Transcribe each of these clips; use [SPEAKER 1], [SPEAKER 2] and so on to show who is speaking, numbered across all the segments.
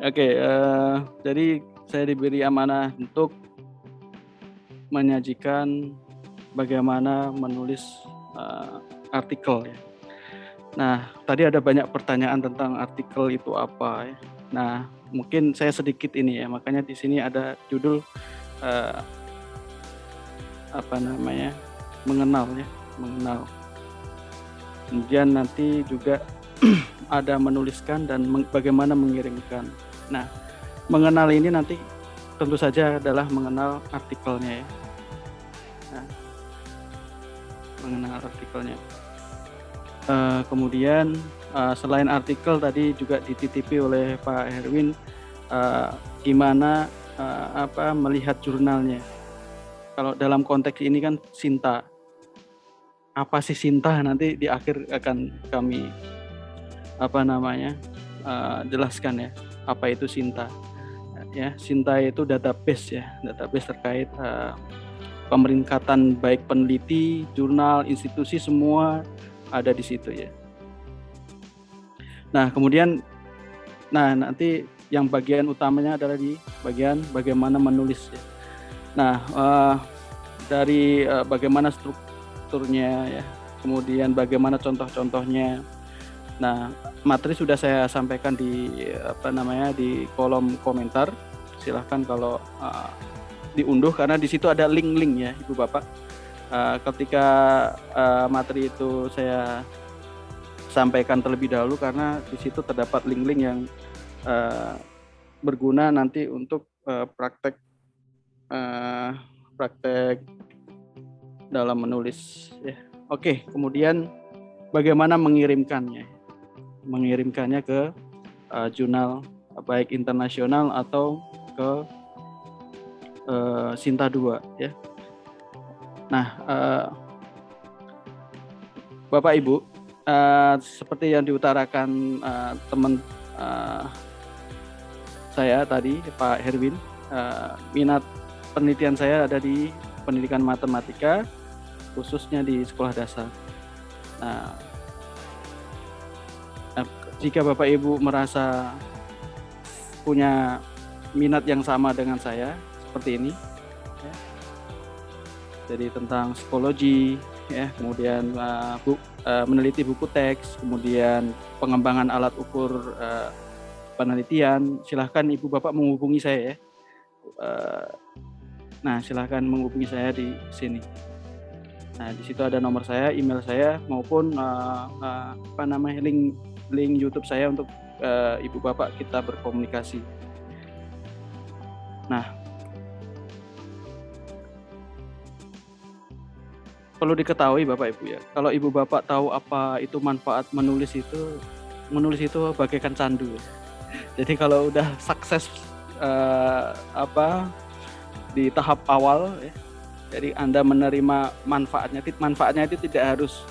[SPEAKER 1] Oke, jadi saya diberi amanah untuk menyajikan bagaimana menulis artikel ya. Nah, tadi ada banyak pertanyaan tentang artikel itu apa ya. Nah, mungkin saya sedikit ini ya, makanya di sini ada judul mengenal ya, mengenal. Kemudian nanti juga ada menuliskan dan bagaimana mengirimkan. Nah, mengenal ini nanti tentu saja adalah mengenal artikelnya ya. Nah, mengenal artikelnya. Kemudian selain artikel tadi juga dititipi oleh Pak Herwin gimana melihat jurnalnya. Kalau dalam konteks ini kan Sinta. Apa sih Sinta, nanti di akhir akan kami jelaskan ya apa itu Sinta. Ya, Sinta itu database ya, database terkait pemeringkatan baik peneliti, jurnal, institusi semua ada di situ ya. Nah, kemudian nanti yang bagian utamanya adalah di bagian bagaimana menulis ya. Nah, dari bagaimana strukturnya ya, kemudian bagaimana contoh-contohnya. Nah, materi sudah saya sampaikan di di kolom komentar. Silahkan kalau diunduh, karena di situ ada link-link ya, Ibu Bapak. Ketika materi itu saya sampaikan terlebih dahulu, karena di situ terdapat link-link yang berguna nanti untuk praktek dalam menulis ya. Oke, kemudian bagaimana mengirimkannya ke jurnal baik internasional atau ke Sinta 2 ya. Nah, Bapak Ibu, seperti yang diutarakan teman saya tadi, Pak Herwin, minat penelitian saya ada di pendidikan matematika, khususnya di sekolah dasar. Nah, jika Bapak Ibu merasa punya minat yang sama dengan saya seperti ini ya. Jadi tentang psikologi ya, kemudian meneliti buku teks, kemudian pengembangan alat ukur penelitian, silahkan Ibu Bapak menghubungi saya ya. Nah, silahkan menghubungi saya di sini. Nah, di situ ada nomor saya, email saya, maupun link YouTube saya untuk Ibu Bapak kita berkomunikasi. Nah, perlu diketahui Bapak Ibu ya, kalau Ibu Bapak tahu apa itu manfaat menulis itu bagaikan candu. Jadi kalau udah sukses di tahap awal ya, jadi Anda menerima manfaatnya itu tidak harus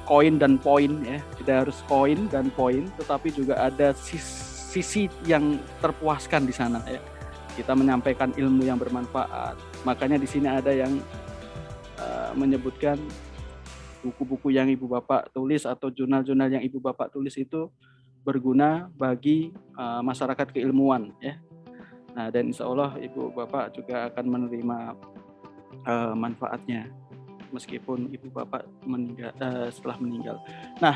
[SPEAKER 1] koin dan poin ya, tidak harus koin dan poin, tetapi juga ada sisi yang terpuaskan di sana ya. Kita menyampaikan ilmu yang bermanfaat. Makanya di sini ada yang menyebutkan buku-buku yang Ibu Bapak tulis atau jurnal-jurnal yang Ibu Bapak tulis itu berguna bagi masyarakat keilmuan ya. Nah, dan insya Allah Ibu Bapak juga akan menerima manfaatnya meskipun Ibu Bapak setelah meninggal. Nah,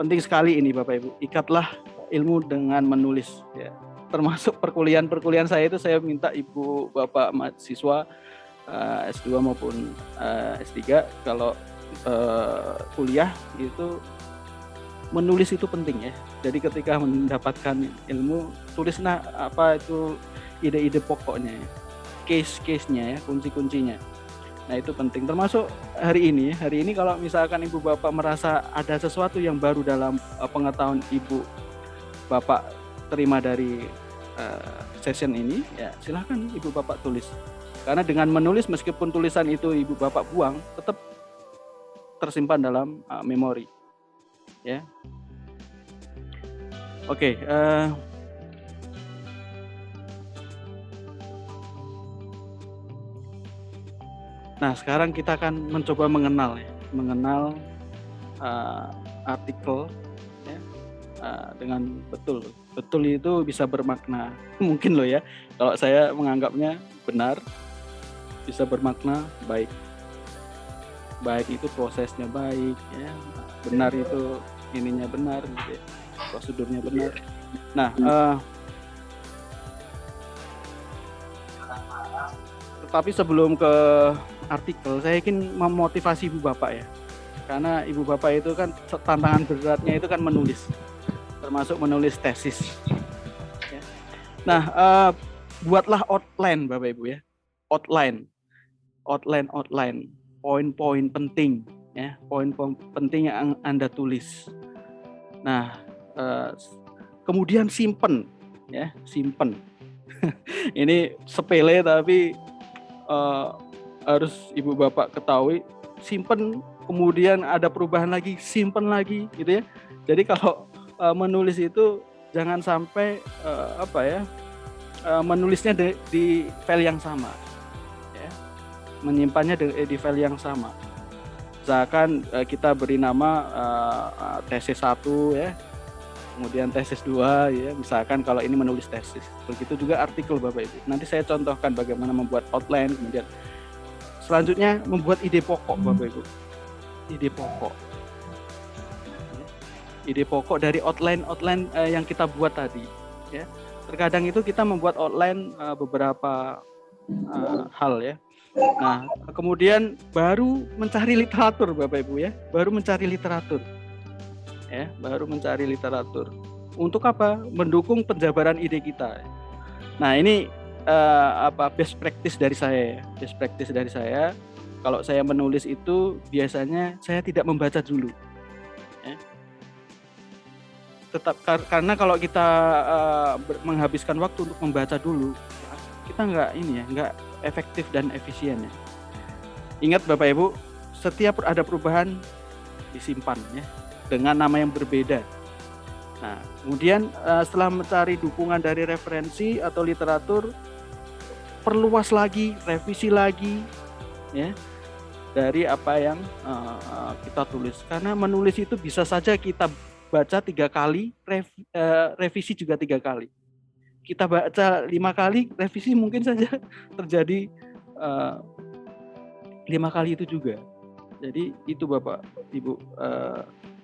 [SPEAKER 1] penting sekali ini Bapak Ibu, ikatlah ilmu dengan menulis ya. Termasuk perkuliahan saya itu saya minta Ibu Bapak mahasiswa S2 maupun S3 kalau kuliah itu menulis itu penting ya. Jadi ketika mendapatkan ilmu, tulislah apa itu ide-ide pokoknya, case-case-nya ya, kunci-kuncinya. Nah, itu penting. Termasuk hari ini kalau misalkan Ibu Bapak merasa ada sesuatu yang baru dalam pengetahuan Ibu Bapak terima dari session ini, ya silahkan Ibu Bapak tulis. Karena dengan menulis, meskipun tulisan itu Ibu Bapak buang, tetap tersimpan dalam memori. Ya, oke. Nah, sekarang kita akan mencoba mengenal artikel, ya. dengan betul. Betul itu bisa bermakna mungkin loh ya. Kalau saya menganggapnya benar, bisa bermakna baik. Baik itu prosesnya baik, ya. Benar itu ininya benar, gitu ya. Prosedurnya benar. Nah, tetapi sebelum ke artikel, saya ingin memotivasi Ibu Bapak ya. Karena Ibu Bapak itu kan tantangan beratnya itu kan menulis, termasuk menulis tesis. Ya. Nah, buatlah outline Bapak Ibu ya, outline, poin-poin penting, ya, poin-poin penting yang Anda tulis. Nah, kemudian simpen, ya, simpen. Ini sepele tapi harus Ibu Bapak ketahui, simpen. Kemudian ada perubahan lagi, simpen lagi, gitu ya. Jadi kalau menulis itu jangan sampai menulisnya di file yang sama, ya. Menyimpannya di file yang sama. Misalkan kita beri nama tesis 1 ya, kemudian tesis 2 ya. Misalkan kalau ini menulis tesis. Begitu juga artikel Bapak Ibu. Nanti saya contohkan bagaimana membuat outline, kemudian selanjutnya membuat ide pokok Bapak Ibu. Ide pokok dari outline yang kita buat tadi, ya. Terkadang itu kita membuat outline beberapa hal ya. Nah, kemudian baru mencari literatur Bapak Ibu ya, baru mencari literatur. Untuk apa? Mendukung penjabaran ide kita. Nah, ini best practice dari saya. Kalau saya menulis itu biasanya saya tidak membaca dulu, ya. Karena kalau kita menghabiskan waktu untuk membaca dulu, kita nggak efektif dan efisien ya. Ingat Bapak Ibu, setiap ada perubahan disimpan ya dengan nama yang berbeda. Nah, kemudian setelah mencari dukungan dari referensi atau literatur, perluas lagi, revisi lagi, ya, dari apa yang kita tulis. Karena menulis itu bisa saja kita baca 3 kali, revisi juga 3 kali. Kita baca 5 kali, revisi mungkin saja terjadi 5 kali itu juga. Jadi itu Bapak Ibu.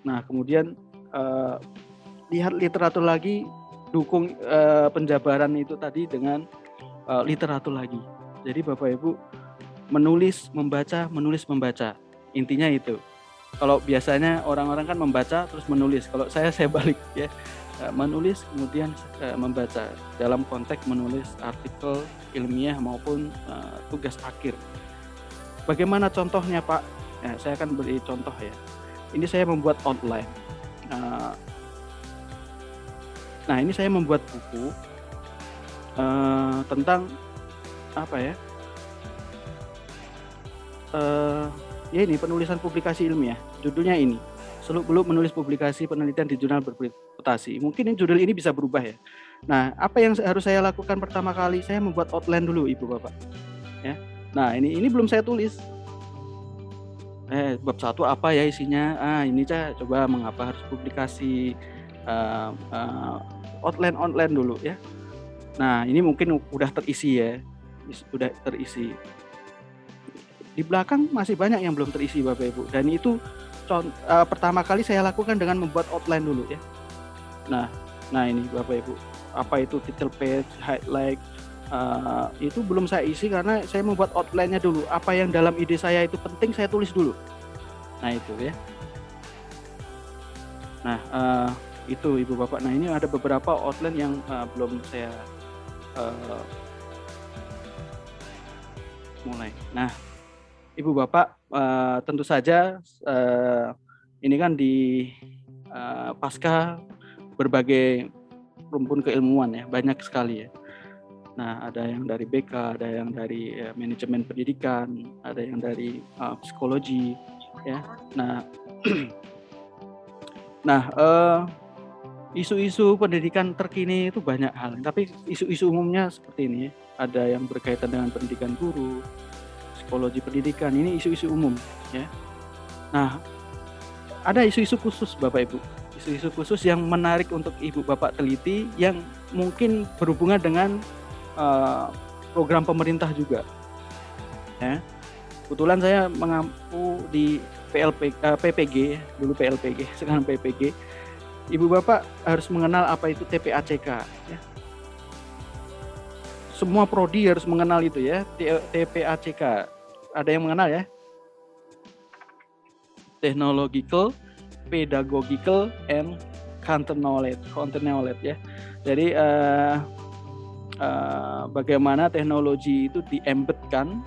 [SPEAKER 1] Nah, kemudian lihat literatur lagi, dukung penjabaran itu tadi dengan literatur lagi. Jadi Bapak Ibu menulis, membaca. Intinya itu. Kalau biasanya orang-orang kan membaca terus menulis. Kalau saya balik ya. Menulis kemudian membaca dalam konteks menulis artikel ilmiah maupun tugas akhir. Bagaimana contohnya Pak? Saya akan beri contoh ya. Ini saya membuat outline. Nah, ini saya membuat buku tentang apa ya? Ya ini penulisan publikasi ilmiah. Judulnya ini, seluk-beluk menulis publikasi penelitian di jurnal berputasi. Mungkin judul ini bisa berubah ya. Nah, apa yang harus saya lakukan pertama kali? Saya membuat outline dulu, Ibu Bapak. Ya. Nah, ini belum saya tulis. Bab 1 apa ya isinya? Ini saya coba mengapa harus publikasi, outline dulu ya. Nah, ini mungkin udah terisi ya. Sudah terisi. Di belakang masih banyak yang belum terisi Bapak Ibu. Dan itu pertama kali saya lakukan dengan membuat outline dulu ya. Nah ini Bapak Ibu. Apa itu title page, highlight, itu belum saya isi karena saya membuat outline-nya dulu. Apa yang dalam ide saya itu penting saya tulis dulu. Nah itu ya. Nah itu Ibu Bapak. Nah ini ada beberapa outline yang belum saya mulai. Nah Ibu Bapak, tentu saja ini kan di pasca berbagai rumpun keilmuan ya, banyak sekali ya. Nah, ada yang dari BK, ada yang dari manajemen pendidikan, ada yang dari psikologi ya. Nah, isu-isu pendidikan terkini itu banyak hal, tapi isu-isu umumnya seperti ini ya. Ada yang berkaitan dengan pendidikan guru, psikologi pendidikan, ini isu-isu umum ya. Nah, ada isu-isu khusus Bapak Ibu. isu-isu khusus yang menarik untuk ibu bapak teliti yang mungkin berhubungan dengan program pemerintah juga. Ya. Kebetulan saya mengampu di PPG, dulu PLPG, sekarang PPG. Ibu bapak harus mengenal apa itu TPACK. Ya. Semua prodi harus mengenal itu ya, TPACK. Ada yang mengenal ya? Technological, Pedagogical, and Content Knowledge ya. Jadi bagaimana teknologi itu di-embedkan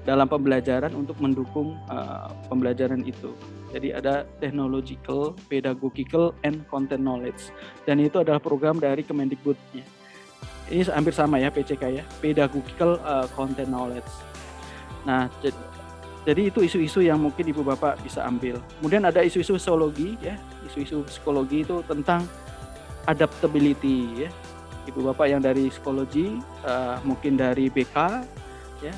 [SPEAKER 1] dalam pembelajaran untuk mendukung pembelajaran itu. Jadi ada technological, pedagogical, and content knowledge. Dan itu adalah program dari Kemendikbud. Ya. Ini hampir sama ya PCK ya, pedagogical content knowledge. Nah, jadi itu isu-isu yang mungkin ibu bapak bisa ambil. Kemudian ada isu-isu psikologi ya, isu-isu psikologi itu tentang adaptability ya. Ibu bapak yang dari psikologi, mungkin dari BK ya,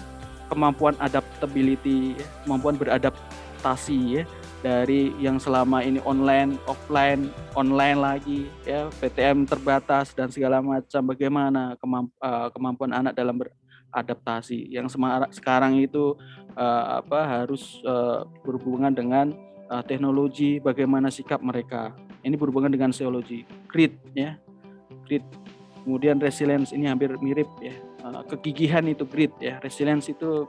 [SPEAKER 1] kemampuan adaptability ya, kemampuan beradaptasi ya, dari yang selama ini online, offline, online lagi ya, PTM terbatas dan segala macam. Bagaimana kemampuan anak dalam beradaptasi yang sekarang itu harus berhubungan dengan teknologi, bagaimana sikap mereka. Ini berhubungan dengan psikologi. Grit ya, grit. Kemudian resilience, ini hampir mirip ya. Kegigihan itu grit ya, resilience itu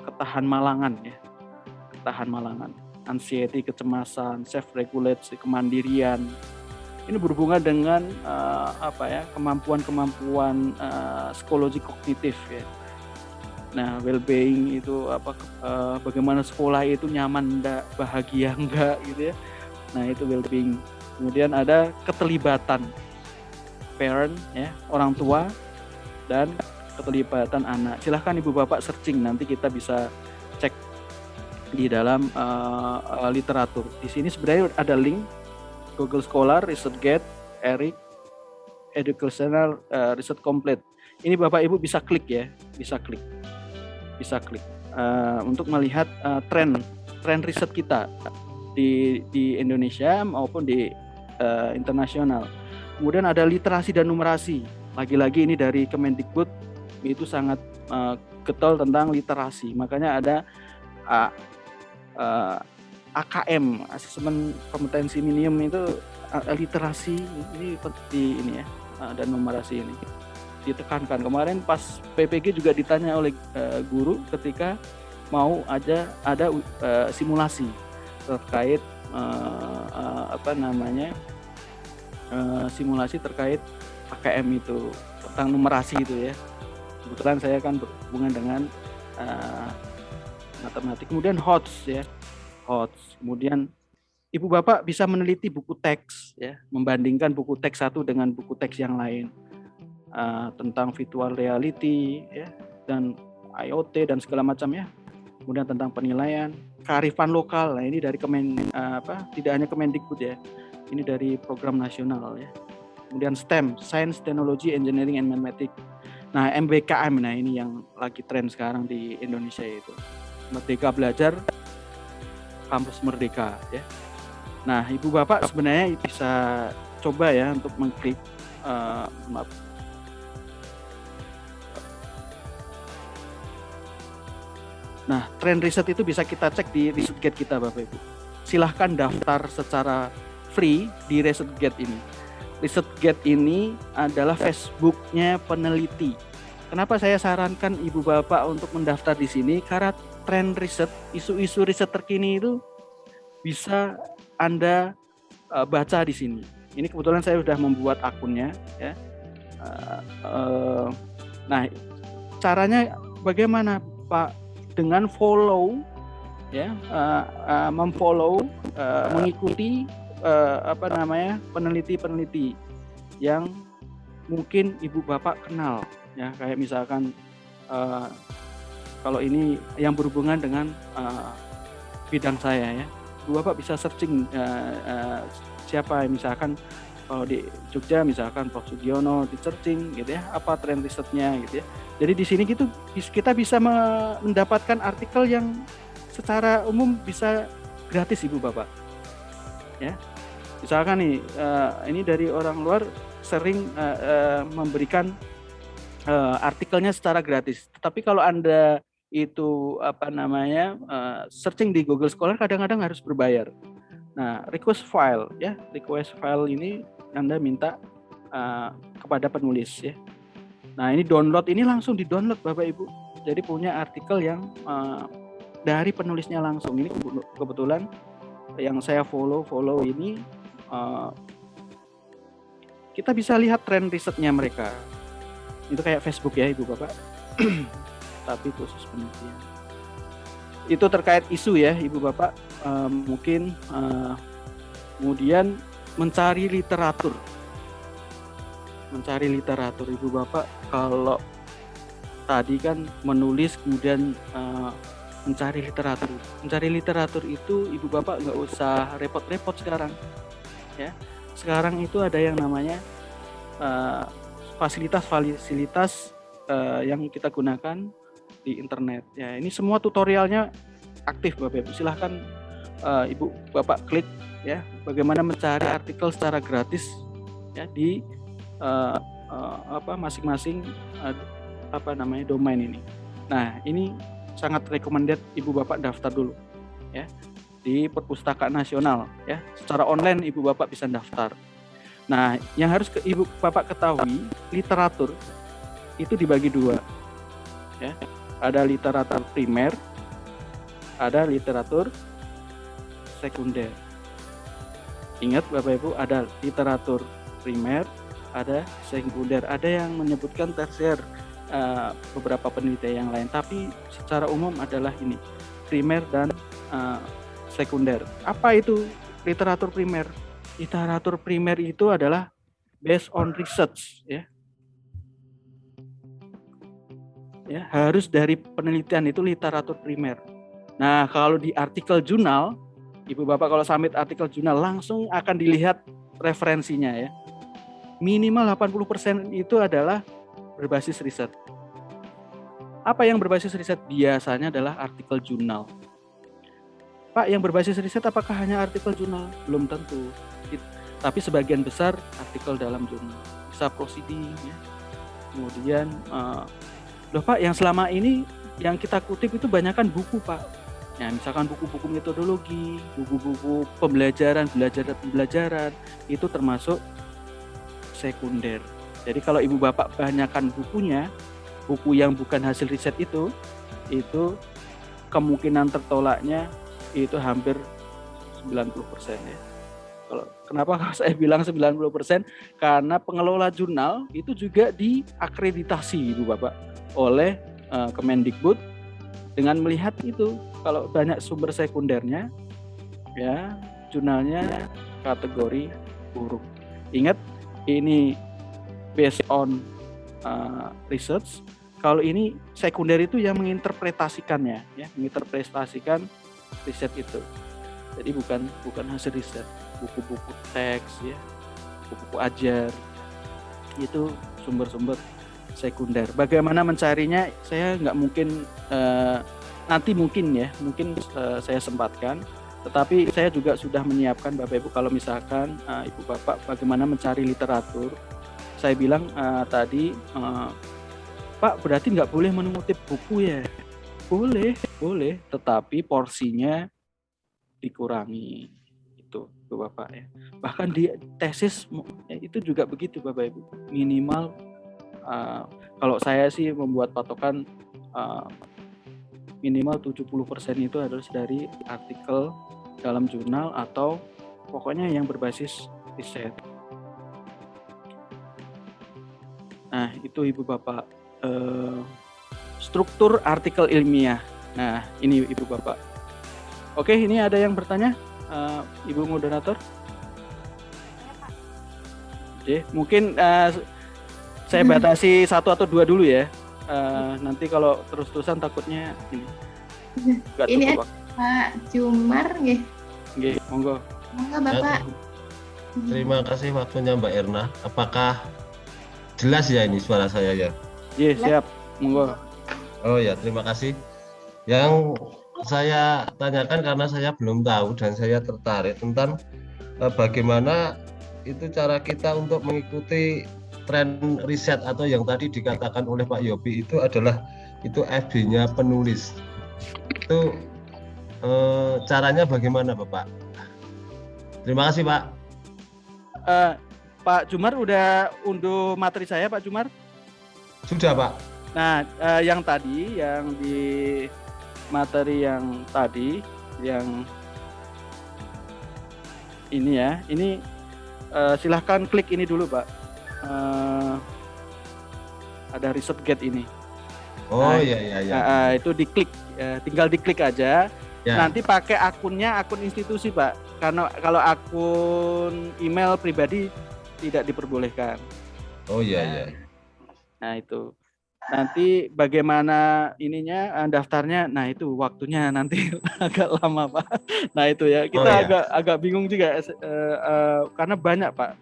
[SPEAKER 1] ketahan malangan ya, ketahan malangan. Anxiety, kecemasan, self-regulate, kemandirian. Ini berhubungan dengan kemampuan psikologi kognitif ya. Nah, well-being itu bagaimana sekolah itu nyaman enggak, bahagia enggak gitu ya. Nah, itu well-being. Kemudian ada keterlibatan parent ya, orang tua, dan keterlibatan anak. Silahkan ibu bapak searching, nanti kita bisa cek di dalam literatur. Di sini sebenarnya ada link Google Scholar, ResearchGate, ERIC, Educational Research Complete. Ini bapak ibu bisa klik ya, bisa klik untuk melihat tren riset kita di Indonesia maupun di internasional. Kemudian ada literasi dan numerasi. Lagi-lagi ini dari Kemendikbud, itu sangat getol tentang literasi. Makanya ada AKM, asesmen kompetensi minimum itu literasi ini seperti ini ya, dan numerasi ini ditekankan. Kemarin pas PPG juga ditanya oleh guru ketika mau ada simulasi terkait simulasi terkait AKM itu tentang numerasi itu ya. Kebetulan saya kan berhubungan dengan matematik. Kemudian HOTS ya, HOTS. Kemudian ibu bapak bisa meneliti buku teks ya, membandingkan buku teks satu dengan buku teks yang lain tentang virtual reality ya, dan IoT dan segala macam ya. Kemudian tentang penilaian, kearifan lokal. Nah, ini dari tidak hanya Kemendikbud ya. Ini dari program nasional ya. Kemudian STEM, Science, Technology, Engineering, and Mathematics. Nah, MBKM, nah ini yang lagi tren sekarang di Indonesia itu. Merdeka Belajar, Kampus Merdeka ya. Nah, ibu bapak sebenarnya bisa coba ya untuk mengklik Nah, tren riset itu bisa kita cek di ResearchGate kita Bapak Ibu. Silahkan daftar secara free di ResearchGate ini. ResearchGate ini adalah Facebook-nya peneliti. Kenapa saya sarankan ibu bapak untuk mendaftar di sini? Karena tren riset, isu-isu riset terkini itu bisa Anda baca di sini. Ini kebetulan saya sudah membuat akunnya ya. Nah, caranya bagaimana Pak? Dengan follow ya, memfollow, mengikuti peneliti-peneliti yang mungkin ibu bapak kenal ya, kayak misalkan kalau ini yang berhubungan dengan bidang saya ya, ibu bapak bisa searching siapa, misalkan kalau di Jogja misalkan Prof. Sugiono, di searching gitu ya, apa tren risetnya gitu ya. Jadi di sini gitu kita bisa mendapatkan artikel yang secara umum bisa gratis ibu bapak. ya. Misalkan nih, ini dari orang luar sering memberikan artikelnya secara gratis. Tetapi kalau Anda itu searching di Google Scholar kadang-kadang harus berbayar. Nah, request file ya, request file ini Anda minta kepada penulis ya. Nah, ini download, ini langsung di-download Bapak Ibu. Jadi punya artikel yang dari penulisnya langsung. Ini kebetulan yang saya follow ini kita bisa lihat tren risetnya mereka. Itu kayak Facebook ya Ibu Bapak. Tapi khusus penelitian. Itu terkait isu ya Ibu Bapak. Mungkin kemudian mencari literatur Ibu Bapak. Kalau tadi kan menulis kemudian mencari literatur itu Ibu Bapak nggak usah repot-repot sekarang ya. Sekarang itu ada yang namanya fasilitas yang kita gunakan di internet ya. Ini semua tutorialnya aktif Bapak Ibu. Silahkan Ibu Bapak klik ya, bagaimana mencari artikel secara gratis ya di masing-masing domain ini. Nah, ini sangat recommended Ibu Bapak daftar dulu ya di Perpustakaan Nasional ya. Secara online Ibu Bapak bisa daftar. Nah, yang harus Ibu Bapak ketahui, literatur itu dibagi dua ya. Ada literatur primer, ada literatur sekunder. Ingat Bapak Ibu, ada literatur primer, ada sekunder, ada yang menyebutkan tersier, beberapa penelitian yang lain, tapi secara umum adalah ini, primer dan sekunder. Apa itu literatur primer? Literatur primer itu adalah based on research ya. Ya, harus dari penelitian, itu literatur primer. Nah, kalau di artikel jurnal, Ibu Bapak kalau submit artikel jurnal langsung akan dilihat referensinya ya. Minimal 80% itu adalah berbasis riset. Apa yang berbasis riset? Biasanya adalah artikel jurnal. Pak, yang berbasis riset apakah hanya artikel jurnal? Belum tentu. Tapi sebagian besar artikel dalam jurnal. Bisa proceeding ya. Kemudian loh Pak, yang selama ini yang kita kutip itu banyakkan buku Pak. Ya, misalkan buku-buku metodologi, buku-buku pembelajaran itu termasuk sekunder. Jadi kalau Ibu Bapak banyakkan bukunya, buku yang bukan hasil riset itu kemungkinan tertolaknya itu hampir 90% ya. Kenapa saya bilang 90%? Karena pengelola jurnal itu juga diakreditasi Ibu Bapak oleh Kemendikbud dengan melihat itu, kalau banyak sumber sekundernya ya, jurnalnya kategori buruk. Ingat, ini based on research. Kalau ini sekunder itu yang menginterpretasikannya ya, menginterpretasikan riset itu. Jadi bukan hasil riset, buku-buku teks ya, buku-buku ajar, itu sumber-sumber sekunder. Bagaimana mencarinya? Saya nggak mungkin nanti mungkin saya sempatkan. Tetapi saya juga sudah menyiapkan Bapak Ibu, kalau misalkan Ibu Bapak bagaimana mencari literatur. Saya bilang tadi, Pak, berarti nggak boleh mengutip buku ya? Boleh, tetapi porsinya dikurangi. Itu Bapak ya. Bahkan di tesis itu juga begitu Bapak Ibu. Minimal kalau saya sih membuat patokan minimal 70% itu adalah dari artikel dalam jurnal atau pokoknya yang berbasis riset. Nah, itu Ibu Bapak struktur artikel ilmiah. Nah, ini Ibu Bapak. Oke, ini ada yang bertanya, Ibu moderator? Oke, mungkin saya batasi 1 atau 2 dulu ya. Nanti kalau terus-terusan takutnya ini.
[SPEAKER 2] Ini Pak Jumar nggih.
[SPEAKER 1] Nggih, monggo.
[SPEAKER 2] Monggo Bapak.
[SPEAKER 3] Terima kasih waktunya Mbak Erna. Apakah jelas ya ini suara saya ya?
[SPEAKER 1] Iya, siap. Monggo.
[SPEAKER 3] Oh ya, terima kasih. Yang saya tanyakan karena saya belum tahu dan saya tertarik tentang bagaimana itu cara kita untuk mengikuti tren riset atau yang tadi dikatakan oleh Pak Yopi itu adalah itu FB-nya penulis. Itu caranya bagaimana Bapak? Terima kasih Pak.
[SPEAKER 1] Pak Jumar udah unduh materi saya Pak Jumar?
[SPEAKER 3] Sudah Pak.
[SPEAKER 1] Nah, yang tadi, yang di materi yang tadi, yang ini ya, ini silahkan klik ini dulu Pak. Ada ResearchGate ini.
[SPEAKER 3] Oh iya.
[SPEAKER 1] Itu diklik, tinggal diklik aja.
[SPEAKER 3] Ya.
[SPEAKER 1] Nanti pakai akunnya, akun institusi Pak. Karena kalau akun email pribadi tidak diperbolehkan.
[SPEAKER 3] Oh iya.
[SPEAKER 1] Nah itu. Nanti bagaimana ininya daftarnya, nah itu waktunya nanti agak lama Pak. Nah itu ya, kita agak bingung juga karena banyak Pak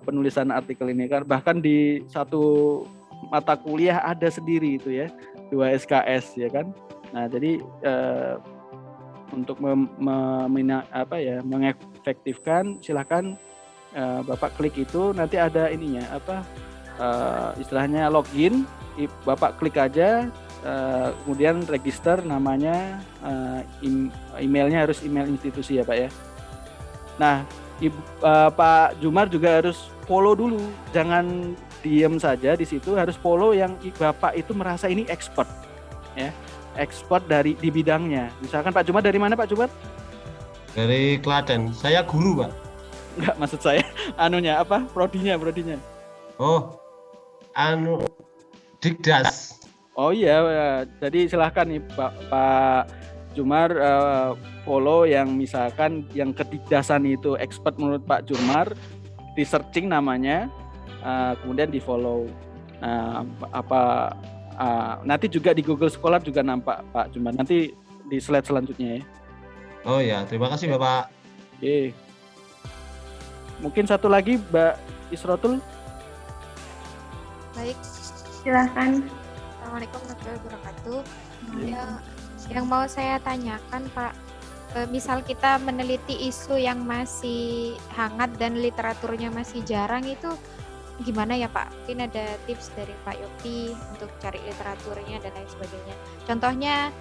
[SPEAKER 1] penulisan artikel ini kan, bahkan di satu mata kuliah ada sendiri itu ya, 2 SKS ya kan. Nah jadi untuk mengefektifkan silakan Bapak klik itu, nanti ada ininya istilahnya login. Bapak klik aja, kemudian register namanya, emailnya harus email institusi ya Pak ya. Nah Pak Jumar juga harus follow dulu, jangan diem saja di situ, harus follow yang Bapak itu merasa ini expert ya, expert di bidangnya. Misalkan Pak Jumar dari mana Pak Jumar?
[SPEAKER 3] Dari Klaten. Saya guru Pak.
[SPEAKER 1] Enggak, maksud saya prodinya.
[SPEAKER 3] Oh, Dikdas.
[SPEAKER 1] Oh iya, jadi silahkan nih Pak Jumar follow yang misalkan yang kedikdasan itu expert menurut Pak Jumar, di searching namanya, kemudian di follow. Nanti juga di Google Scholar juga nampak Pak Jumar, nanti di slide selanjutnya ya.
[SPEAKER 3] Oh ya, terima kasih Bapak.
[SPEAKER 1] Oke. Mungkin satu lagi Mbak Isrotul.
[SPEAKER 2] Baik. Silakan.
[SPEAKER 4] Assalamualaikum warahmatullahi wabarakatuh. Yang mau saya tanyakan Pak, misal kita meneliti isu yang masih hangat dan literaturnya masih jarang, itu gimana ya Pak? Mungkin ada tips dari Pak Yopi untuk cari literaturnya dan lain sebagainya. Contohnya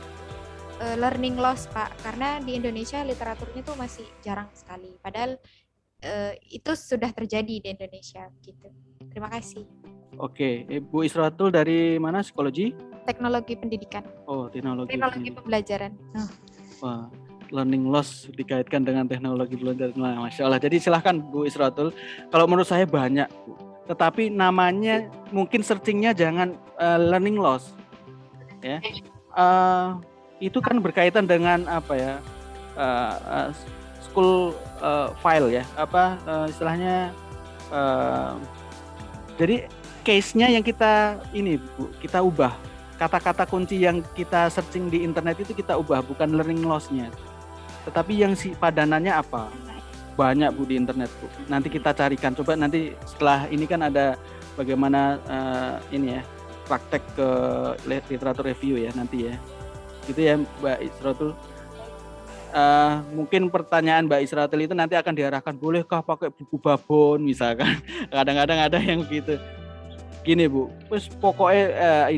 [SPEAKER 4] learning loss Pak, karena di Indonesia literaturnya tuh masih jarang sekali. Padahal itu sudah terjadi di Indonesia gitu. Terima kasih.
[SPEAKER 1] Oke, Ibu Isrotul dari mana? Psikologi?
[SPEAKER 4] Teknologi pendidikan.
[SPEAKER 1] Oh, teknologi
[SPEAKER 4] pembelajaran.
[SPEAKER 1] Wah, learning loss dikaitkan dengan teknologi pembelajaran. Masya Allah. Jadi silahkan Bu Isrotul. Kalau menurut saya banyak, Bu. Tetapi namanya mungkin searchingnya jangan learning loss. Ya, itu kan berkaitan dengan school file ya. Istilahnya. Jadi case-nya yang kita Bu, kita ubah. Kata-kata kunci yang kita searching di internet itu kita ubah, bukan learning loss-nya. Tetapi yang padanannya apa? Banyak Bu di internet Bu. Nanti kita carikan. Coba nanti setelah ini kan ada bagaimana praktek ke literatur review ya nanti ya. Gitu ya Mbak Isrotul. Mungkin pertanyaan Mbak Isrotul itu nanti akan diarahkan, bolehkah pakai buku babon misalkan. Kadang-kadang ada yang begitu. Gini Bu, terus pokoknya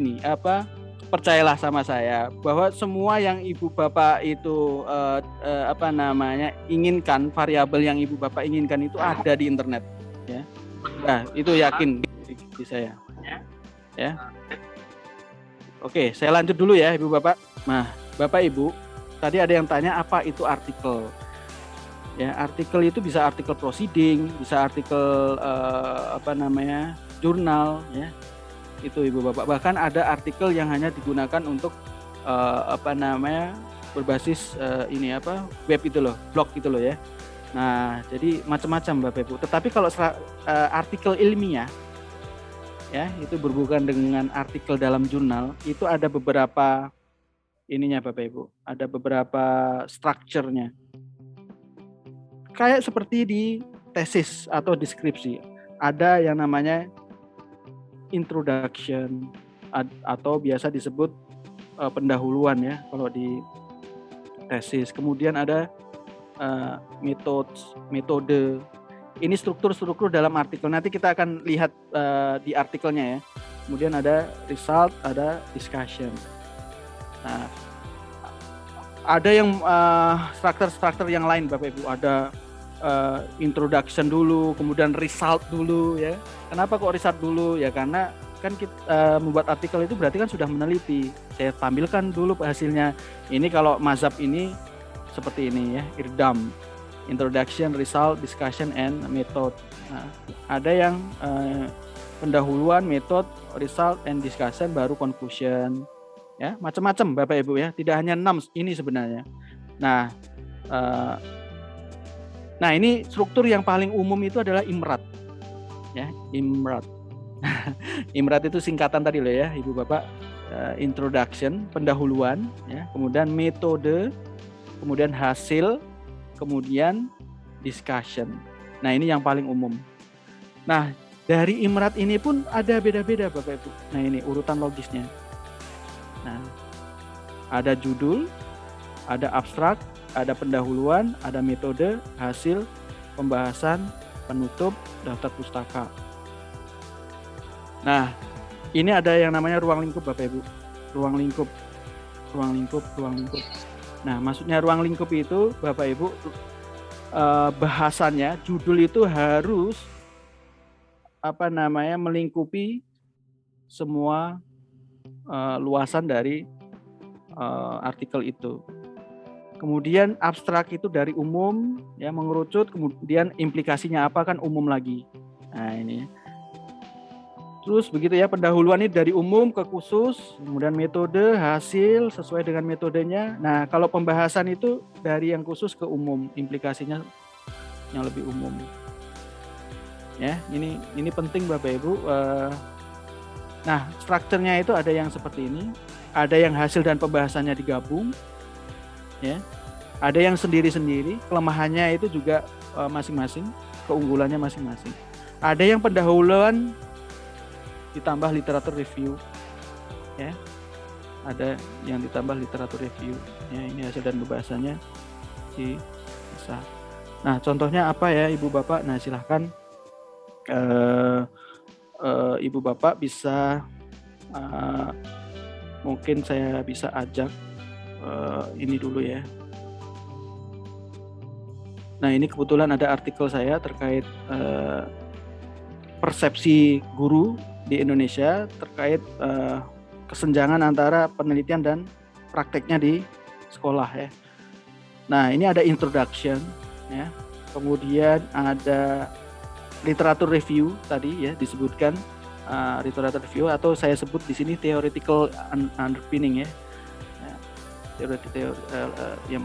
[SPEAKER 1] percayalah sama saya bahwa semua yang ibu bapak itu inginkan, variabel yang ibu bapak inginkan itu ada di internet ya. Nah, itu yakin di saya ya. Oke, saya lanjut dulu ya Ibu Bapak. Nah, Bapak Ibu, tadi ada yang tanya apa itu artikel. Ya, artikel itu bisa artikel proceeding, bisa artikel jurnal ya. Itu Ibu Bapak. Bahkan ada artikel yang hanya digunakan untuk berbasis web itu loh, blog itu loh ya. Nah, jadi macam-macam Bapak Ibu. Tetapi kalau artikel ilmiah ya, itu berhubungan dengan artikel dalam jurnal, itu ada beberapa ininya Bapak Ibu. Ada beberapa strukturnya. Kayak seperti di tesis atau deskripsi. Ada yang namanya introduction atau biasa disebut pendahuluan ya kalau di tesis. Kemudian ada metode. Ini struktur-struktur dalam artikel. Nanti kita akan lihat di artikelnya ya. Kemudian ada result, ada discussion. Nah, ada yang struktur-struktur yang lain Bapak Ibu. Ada introduction dulu, kemudian result dulu ya. Kenapa kok result dulu? Ya karena kan kita membuat artikel itu berarti kan sudah meneliti. Saya tampilkan dulu hasilnya. Ini kalau mazhab ini seperti ini ya, IRDAM. Introduction, result, discussion, and method. Nah, ada yang pendahuluan, method, result, and discussion, baru conclusion. Ya, macam-macam Bapak Ibu ya. Tidak hanya 6 ini sebenarnya. Nah, ini struktur yang paling umum itu adalah IMRAT. Ya, IMRAT. IMRAT itu singkatan tadi loh ya, Ibu Bapak. Introduction, pendahuluan, ya, kemudian metode, kemudian hasil, kemudian discussion. Nah, ini yang paling umum. Nah, dari IMRAT ini pun ada beda-beda Bapak Ibu. Nah, ini urutan logisnya. Nah, ada judul, ada abstrak, ada pendahuluan, ada metode, hasil, pembahasan, penutup, daftar pustaka. Nah, ini ada yang namanya ruang lingkup Bapak Ibu. Ruang lingkup. Nah, maksudnya ruang lingkup itu Bapak Ibu bahasannya, judul itu harus melingkupi semua luasan dari artikel itu. Kemudian abstrak itu dari umum ya, mengerucut, kemudian implikasinya apa kan umum lagi. Nah, ini. Terus begitu ya, pendahuluan ini dari umum ke khusus, kemudian metode, hasil sesuai dengan metodenya. Nah, kalau pembahasan itu dari yang khusus ke umum, implikasinya yang lebih umum. Ya, ini penting Bapak Ibu. Nah, strukturnya itu ada yang seperti ini, ada yang hasil dan pembahasannya digabung, ya. Ada yang sendiri-sendiri, kelemahannya itu juga masing-masing, keunggulannya masing-masing. Ada yang pendahuluan ditambah literatur review, ya. Ada yang ditambah literatur review, ya. Ini hasil dan pembahasannya bisa. Nah, contohnya apa ya Ibu Bapak? Nah, silahkan Ibu Bapak bisa mungkin saya bisa ajak ini dulu ya. Nah, ini kebetulan ada artikel saya terkait persepsi guru di Indonesia terkait kesenjangan antara penelitian dan prakteknya di sekolah ya. Nah, ini ada introduction ya. Kemudian ada literatur review tadi ya, disebutkan literatur review, atau saya sebut di sini theoretical underpinning ya. Teori yang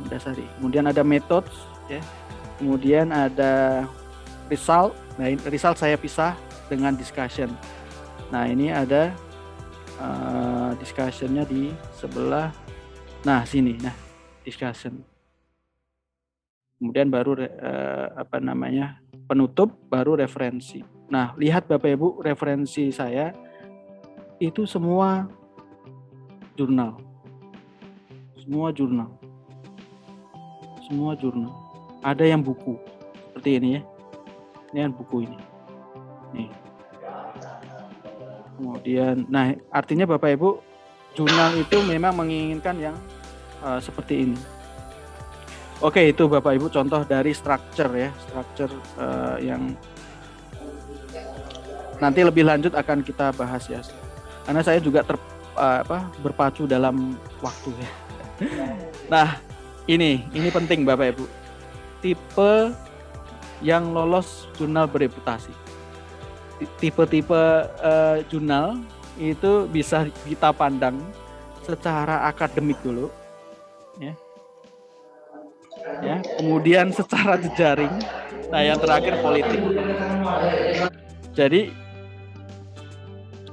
[SPEAKER 1] mendasari. Kemudian ada methods ya. Kemudian ada result. Nah, result saya pisah dengan discussion. Nah, ini ada discussionnya di sebelah. Nah, sini. Nah, discussion. Kemudian baru penutup, baru referensi. Nah, lihat Bapak Ibu, referensi saya itu semua jurnal. Semua jurnal. Ada yang buku seperti ini ya. Ini kan buku ini. Nih. Kemudian, nah artinya Bapak Ibu, jurnal itu memang menginginkan yang seperti ini. Oke, itu Bapak Ibu contoh dari structure ya, yang nanti lebih lanjut akan kita bahas ya. Karena saya juga berpacu dalam waktu ya. Nah, ini penting Bapak Ibu. Tipe yang lolos jurnal bereputasi. Tipe-tipe jurnal itu bisa kita pandang secara akademik dulu, ya. Ya, kemudian secara jejaring. Nah, yang terakhir politik. Jadi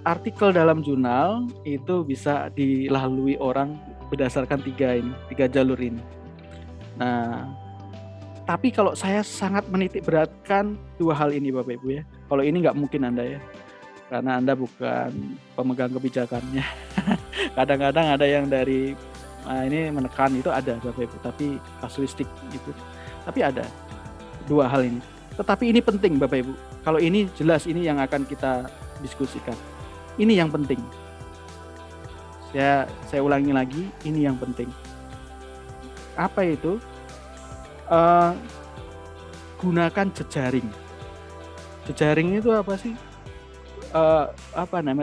[SPEAKER 1] artikel dalam jurnal itu bisa dilalui orang berdasarkan tiga jalur ini. Nah, tapi kalau saya sangat menitik beratkan dua hal ini Bapak Ibu ya. Kalau ini nggak mungkin Anda ya, karena Anda bukan pemegang kebijakannya. Kadang-kadang ada yang dari ini menekan itu ada Bapak Ibu, tapi kasuistik itu. Tapi ada dua hal ini. Tetapi ini penting Bapak Ibu. Kalau ini jelas ini yang akan kita diskusikan. Ini yang penting. Saya ulangi lagi, ini yang penting. Apa itu? Gunakan jejaring. Jejaring itu apa sih?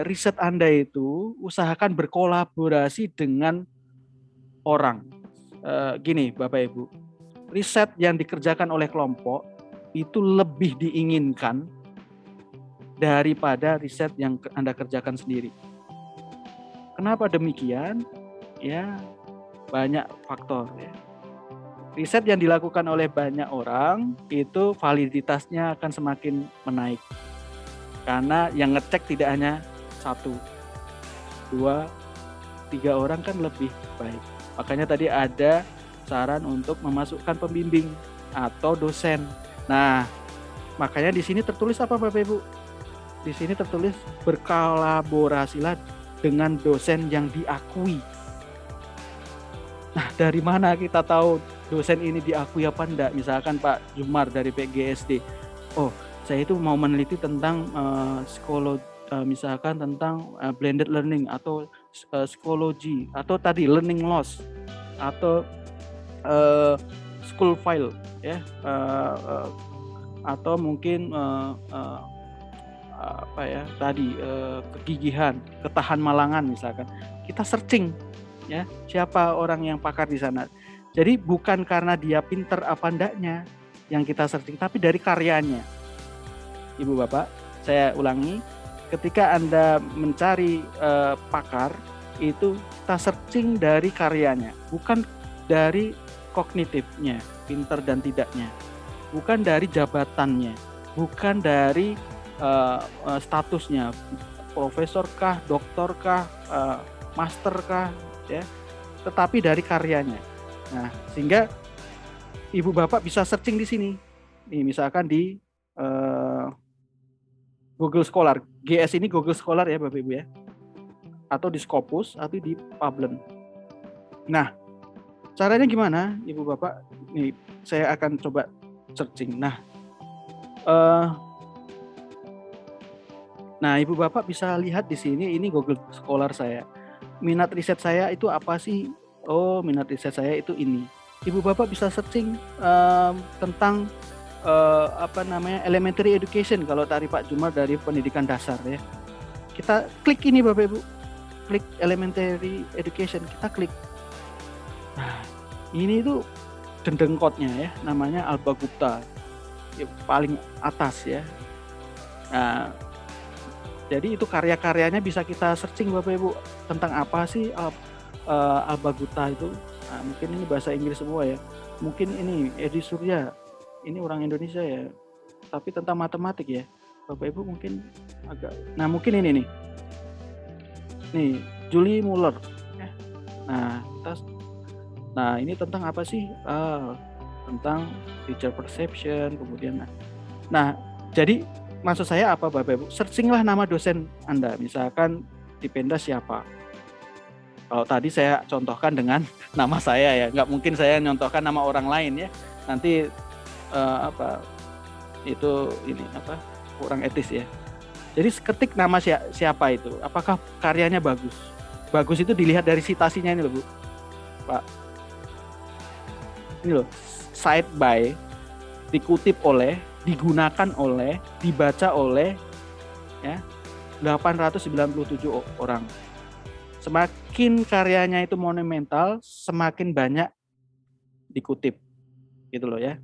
[SPEAKER 1] Riset Anda itu usahakan berkolaborasi dengan orang. Gini Bapak Ibu, riset yang dikerjakan oleh kelompok itu lebih diinginkan daripada riset yang Anda kerjakan sendiri. Kenapa demikian? Ya, banyak faktor ya. Riset yang dilakukan oleh banyak orang itu validitasnya akan semakin menaik. Karena yang ngecek tidak hanya 1, 2, 3 orang kan lebih baik. Makanya tadi ada saran untuk memasukkan pembimbing atau dosen. Nah, makanya di sini tertulis apa Bapak Ibu? Di sini tertulis berkolaborasilah dengan dosen yang diakui. Nah, dari mana kita tahu dosen ini diakui apa enggak? Misalkan Pak Jumar dari PGSD. Oh, saya itu mau meneliti tentang misalkan tentang blended learning atau psikologi atau tadi learning loss atau school file ya, atau mungkin kegigihan, ketahan malangan misalkan. Kita searching ya, siapa orang yang pakar di sana. Jadi bukan karena dia pinter apa ndaknya yang kita searching, tapi dari karyanya. Ibu Bapak, saya ulangi, ketika Anda mencari pakar, itu kita searching dari karyanya, bukan dari kognitifnya, pinter dan tidaknya, bukan dari jabatannya, bukan dari statusnya, profesorkah, doktorkah, masterkah, ya, tetapi dari karyanya. Nah, sehingga Ibu Bapak bisa searching di sini. Nih, misalkan di Google Scholar. GS ini Google Scholar ya Bapak Ibu ya. Atau di Scopus atau di Pablen. Nah, caranya gimana Ibu Bapak? Nih, saya akan coba searching. Nah, Ibu Bapak bisa lihat di sini, ini Google Scholar saya. Minat riset saya itu apa sih? Oh, minat riset saya itu ini. Ibu Bapak bisa searching tentang elementary education kalau dari Pak Jumar dari pendidikan dasar ya. Kita klik ini Bapak Ibu. Klik elementary education, kita klik. Nah, ini tuh dendengkotnya ya, namanya Alba Gupta. Ya, paling atas ya. Nah, jadi itu karya-karyanya bisa kita searching Bapak Ibu tentang apa sih Alba Gupta itu. Nah, mungkin ini bahasa Inggris semua ya. Mungkin ini Edi Surya. Ini orang Indonesia ya, tapi tentang matematik ya. Bapak Ibu mungkin agak. Nah, mungkin ini nih. Nih, Julie Muller. Ya. Nah, ini tentang apa sih? Tentang teacher perception, kemudian. Nah, jadi maksud saya apa Bapak Ibu? Searchinglah nama dosen Anda. Misalkan di Pendas siapa? Kalau tadi saya contohkan dengan nama saya ya, nggak mungkin saya nyontohkan nama orang lain ya. Nanti kurang etis ya. Jadi ketik nama siapa itu, apakah karyanya bagus? Bagus itu dilihat dari citasinya ini loh Bu, Pak. Ini loh, cite by, dikutip oleh, digunakan oleh, dibaca oleh, ya 897 orang. Semakin karyanya itu monumental, semakin banyak dikutip, gitu loh ya.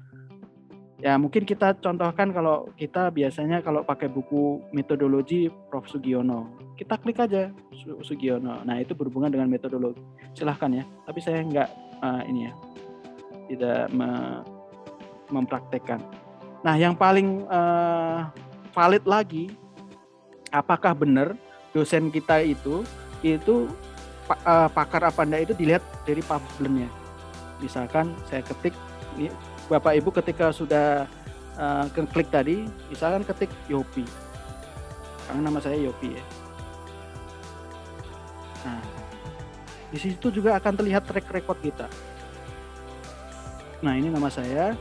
[SPEAKER 1] Ya mungkin kita contohkan kalau kita biasanya kalau pakai buku metodologi Prof. Sugiono, kita klik aja Sugiono. Nah itu berhubungan dengan metodologi. Silahkan ya. Tapi saya tidak mempraktekkan. Nah yang paling valid lagi, apakah benar dosen kita itu pakar apa enggak itu dilihat dari pablennya. Misalkan saya ketik Bapak Ibu ketika sudah klik tadi, misalkan ketik Yopi, karena nama saya Yopi ya. Nah, Di situ juga akan terlihat track record kita. Nah, ini nama saya.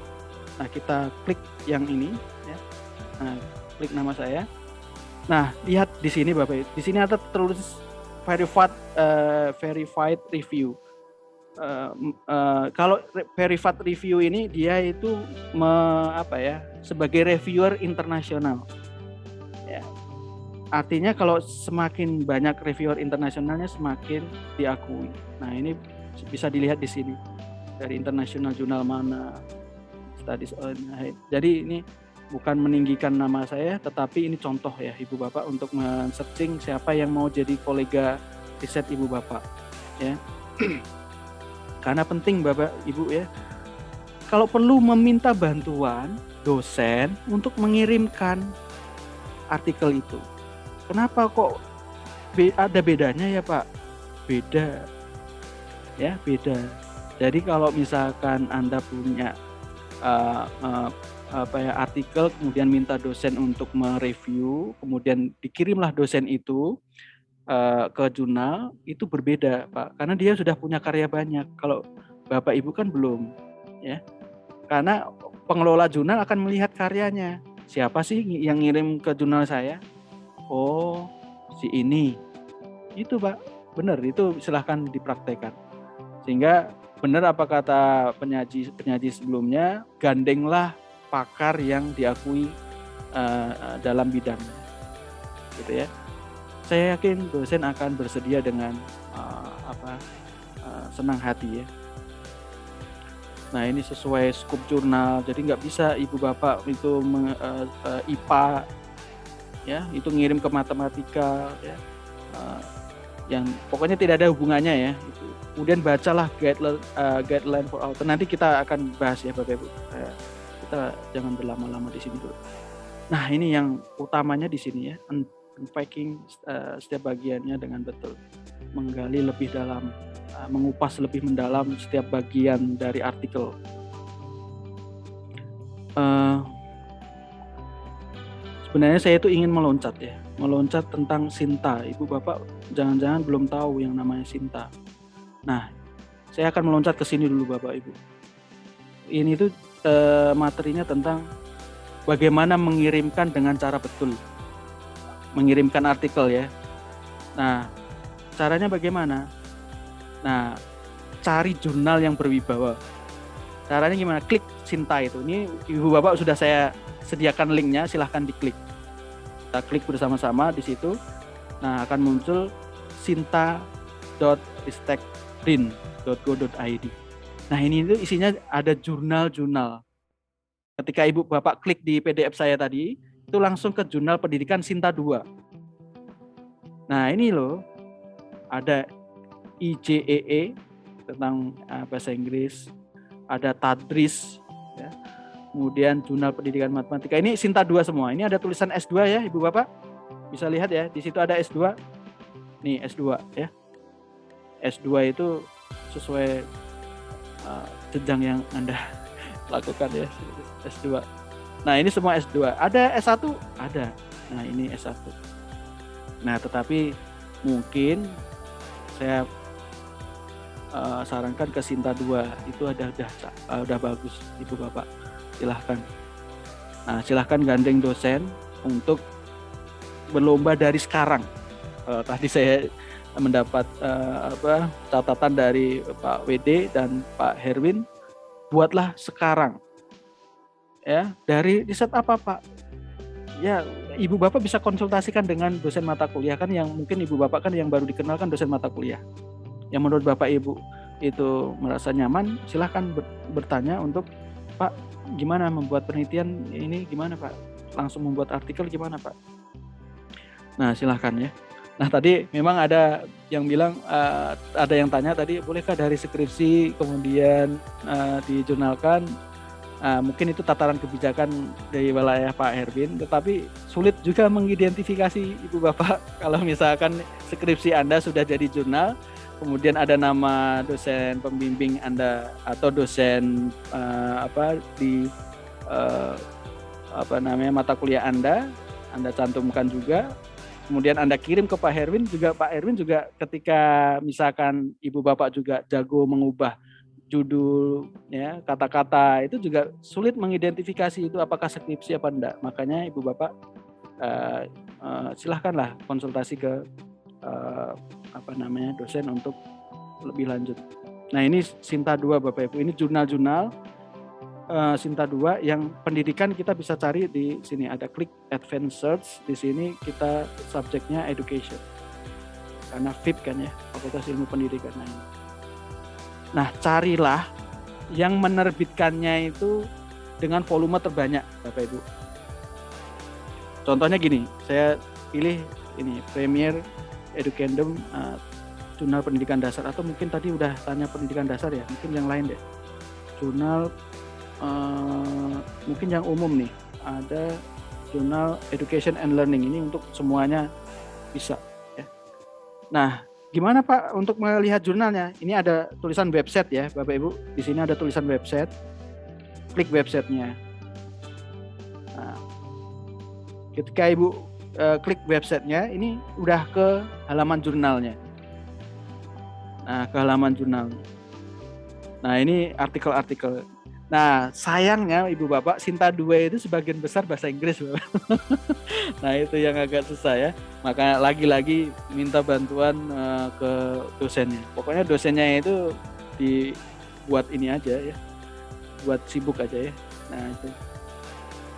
[SPEAKER 1] Nah, kita klik yang ini ya. Nah, klik nama saya. Nah, lihat di sini Bapak. Di sini ada tertulis verified review. Kalau verified review ini dia itu sebagai reviewer internasional. Ya. Artinya kalau semakin banyak reviewer internasionalnya semakin diakui. Nah, ini bisa dilihat di sini dari international jurnal mana, studies on. Jadi ini bukan meninggikan nama saya, tetapi ini contoh ya Ibu Bapak untuk men-searching siapa yang mau jadi kolega riset Ibu Bapak ya. Karena penting Bapak Ibu ya. Kalau perlu meminta bantuan dosen untuk mengirimkan artikel itu. Kenapa kok ada bedanya ya Pak? Beda. Ya, beda. Jadi kalau misalkan Anda punya artikel kemudian minta dosen untuk mereview, kemudian dikirimlah dosen itu ke jurnal, itu berbeda Pak, karena dia sudah punya karya banyak. Kalau Bapak Ibu kan belum, ya. Karena pengelola jurnal akan melihat karyanya. Siapa sih yang ngirim ke jurnal saya? Oh, si ini. Itu Pak, benar, itu silahkan dipraktekkan. Sehingga benar apa kata penyaji sebelumnya, gandenglah pakar yang diakui dalam bidangnya, gitu ya. Saya yakin dosen akan bersedia dengan senang hati ya. Nah, ini sesuai skup jurnal, jadi nggak bisa Ibu Bapak itu IPA, ya, itu ngirim ke matematika, ya, yang pokoknya tidak ada hubungannya ya. Itu. Kemudian bacalah guideline for author. Nanti kita akan bahas ya Bapak Ibu. Kita jangan berlama-lama di sini dulu. Nah, ini yang utamanya di sini ya. Unpacking setiap bagiannya dengan betul, menggali lebih dalam, mengupas lebih mendalam setiap bagian dari artikel. Sebenarnya saya itu ingin meloncat tentang Sinta. Ibu Bapak jangan-jangan belum tahu yang namanya Sinta. Nah, saya akan meloncat ke sini dulu Bapak Ibu. Ini tuh materinya tentang bagaimana mengirimkan dengan cara betul. Mengirimkan artikel ya. Nah, caranya bagaimana? Nah, cari jurnal yang berwibawa. Caranya gimana? Klik Sinta itu. Ini Ibu Bapak sudah saya sediakan linknya, silahkan diklik. Kita klik bersama-sama di situ. Nah, akan muncul sinta.ristekrin.go.id. Nah, ini itu isinya ada jurnal-jurnal. Ketika Ibu Bapak klik di PDF saya tadi, itu langsung ke jurnal pendidikan Sinta 2. Nah, ini loh, ada IJEE tentang bahasa Inggris, ada Tadris, ya. Kemudian jurnal pendidikan matematika. Ini Sinta 2 semua. Ini ada tulisan S2 ya, Ibu Bapak. Bisa lihat ya, di situ ada S2. Nih, S2 ya. S2 itu sesuai jenjang yang Anda lakukan ya, S2. Nah, ini semua S2. Ada S1? Ada. Nah, ini S1. Nah, tetapi mungkin saya sarankan ke Sinta 2. Itu udah bagus, Ibu Bapak. Silahkan. Nah, silahkan gandeng dosen untuk berlomba dari sekarang. Tadi saya mendapat catatan dari Pak WD dan Pak Herwin. Buatlah sekarang. Ya, dari riset apa Pak? Ya, Ibu Bapak bisa konsultasikan dengan dosen mata kuliah kan, yang mungkin Ibu Bapak kan yang baru dikenalkan dosen mata kuliah. Yang menurut Bapak Ibu itu merasa nyaman, silahkan bertanya untuk Pak, gimana membuat penelitian ini, gimana Pak? Langsung membuat artikel gimana Pak? Nah, silahkan ya. Nah, tadi memang ada yang bilang, ada yang tanya tadi, bolehkah dari skripsi kemudian dijurnalkan? Mungkin itu tataran kebijakan dari wilayah Pak Herwin, tetapi sulit juga mengidentifikasi Ibu Bapak kalau misalkan skripsi Anda sudah jadi jurnal, kemudian ada nama dosen pembimbing Anda atau dosen mata kuliah Anda cantumkan juga. kemudian Anda kirim ke Pak Herwin juga ketika misalkan Ibu Bapak juga jago mengubah judul ya, kata-kata itu juga sulit mengidentifikasi itu apakah skripsi apa enggak. Makanya Ibu Bapak silahkanlah konsultasi ke dosen untuk lebih lanjut. Nah, ini Sinta 2 Bapak Ibu, ini jurnal-jurnal Sinta 2 yang pendidikan kita bisa cari di sini, ada klik advanced search, di sini kita subjeknya education. Karena FIP kan ya, Fakultas Ilmu Pendidikan. Nah, carilah yang menerbitkannya itu dengan volume terbanyak Bapak Ibu. Contohnya gini, saya pilih ini Premier Educandum jurnal pendidikan dasar, atau mungkin tadi udah tanya pendidikan dasar ya, mungkin yang lain deh. Jurnal mungkin yang umum nih, ada jurnal Education and Learning, ini untuk semuanya bisa ya. Nah, gimana Pak untuk melihat jurnalnya? Ini ada tulisan website ya Bapak Ibu, di sini ada tulisan website, klik websitenya. Nah, ketika Ibu klik websitenya, ini udah ke halaman jurnalnya. Nah, ke halaman jurnal. Nah, ini artikel-artikel. Nah, sayangnya Ibu Bapak, Sinta 2 itu sebagian besar bahasa Inggris, Bapak. Nah, itu yang agak susah ya. Maka lagi-lagi minta bantuan ke dosennya. Pokoknya dosennya itu dibuat ini aja ya. Buat sibuk aja ya.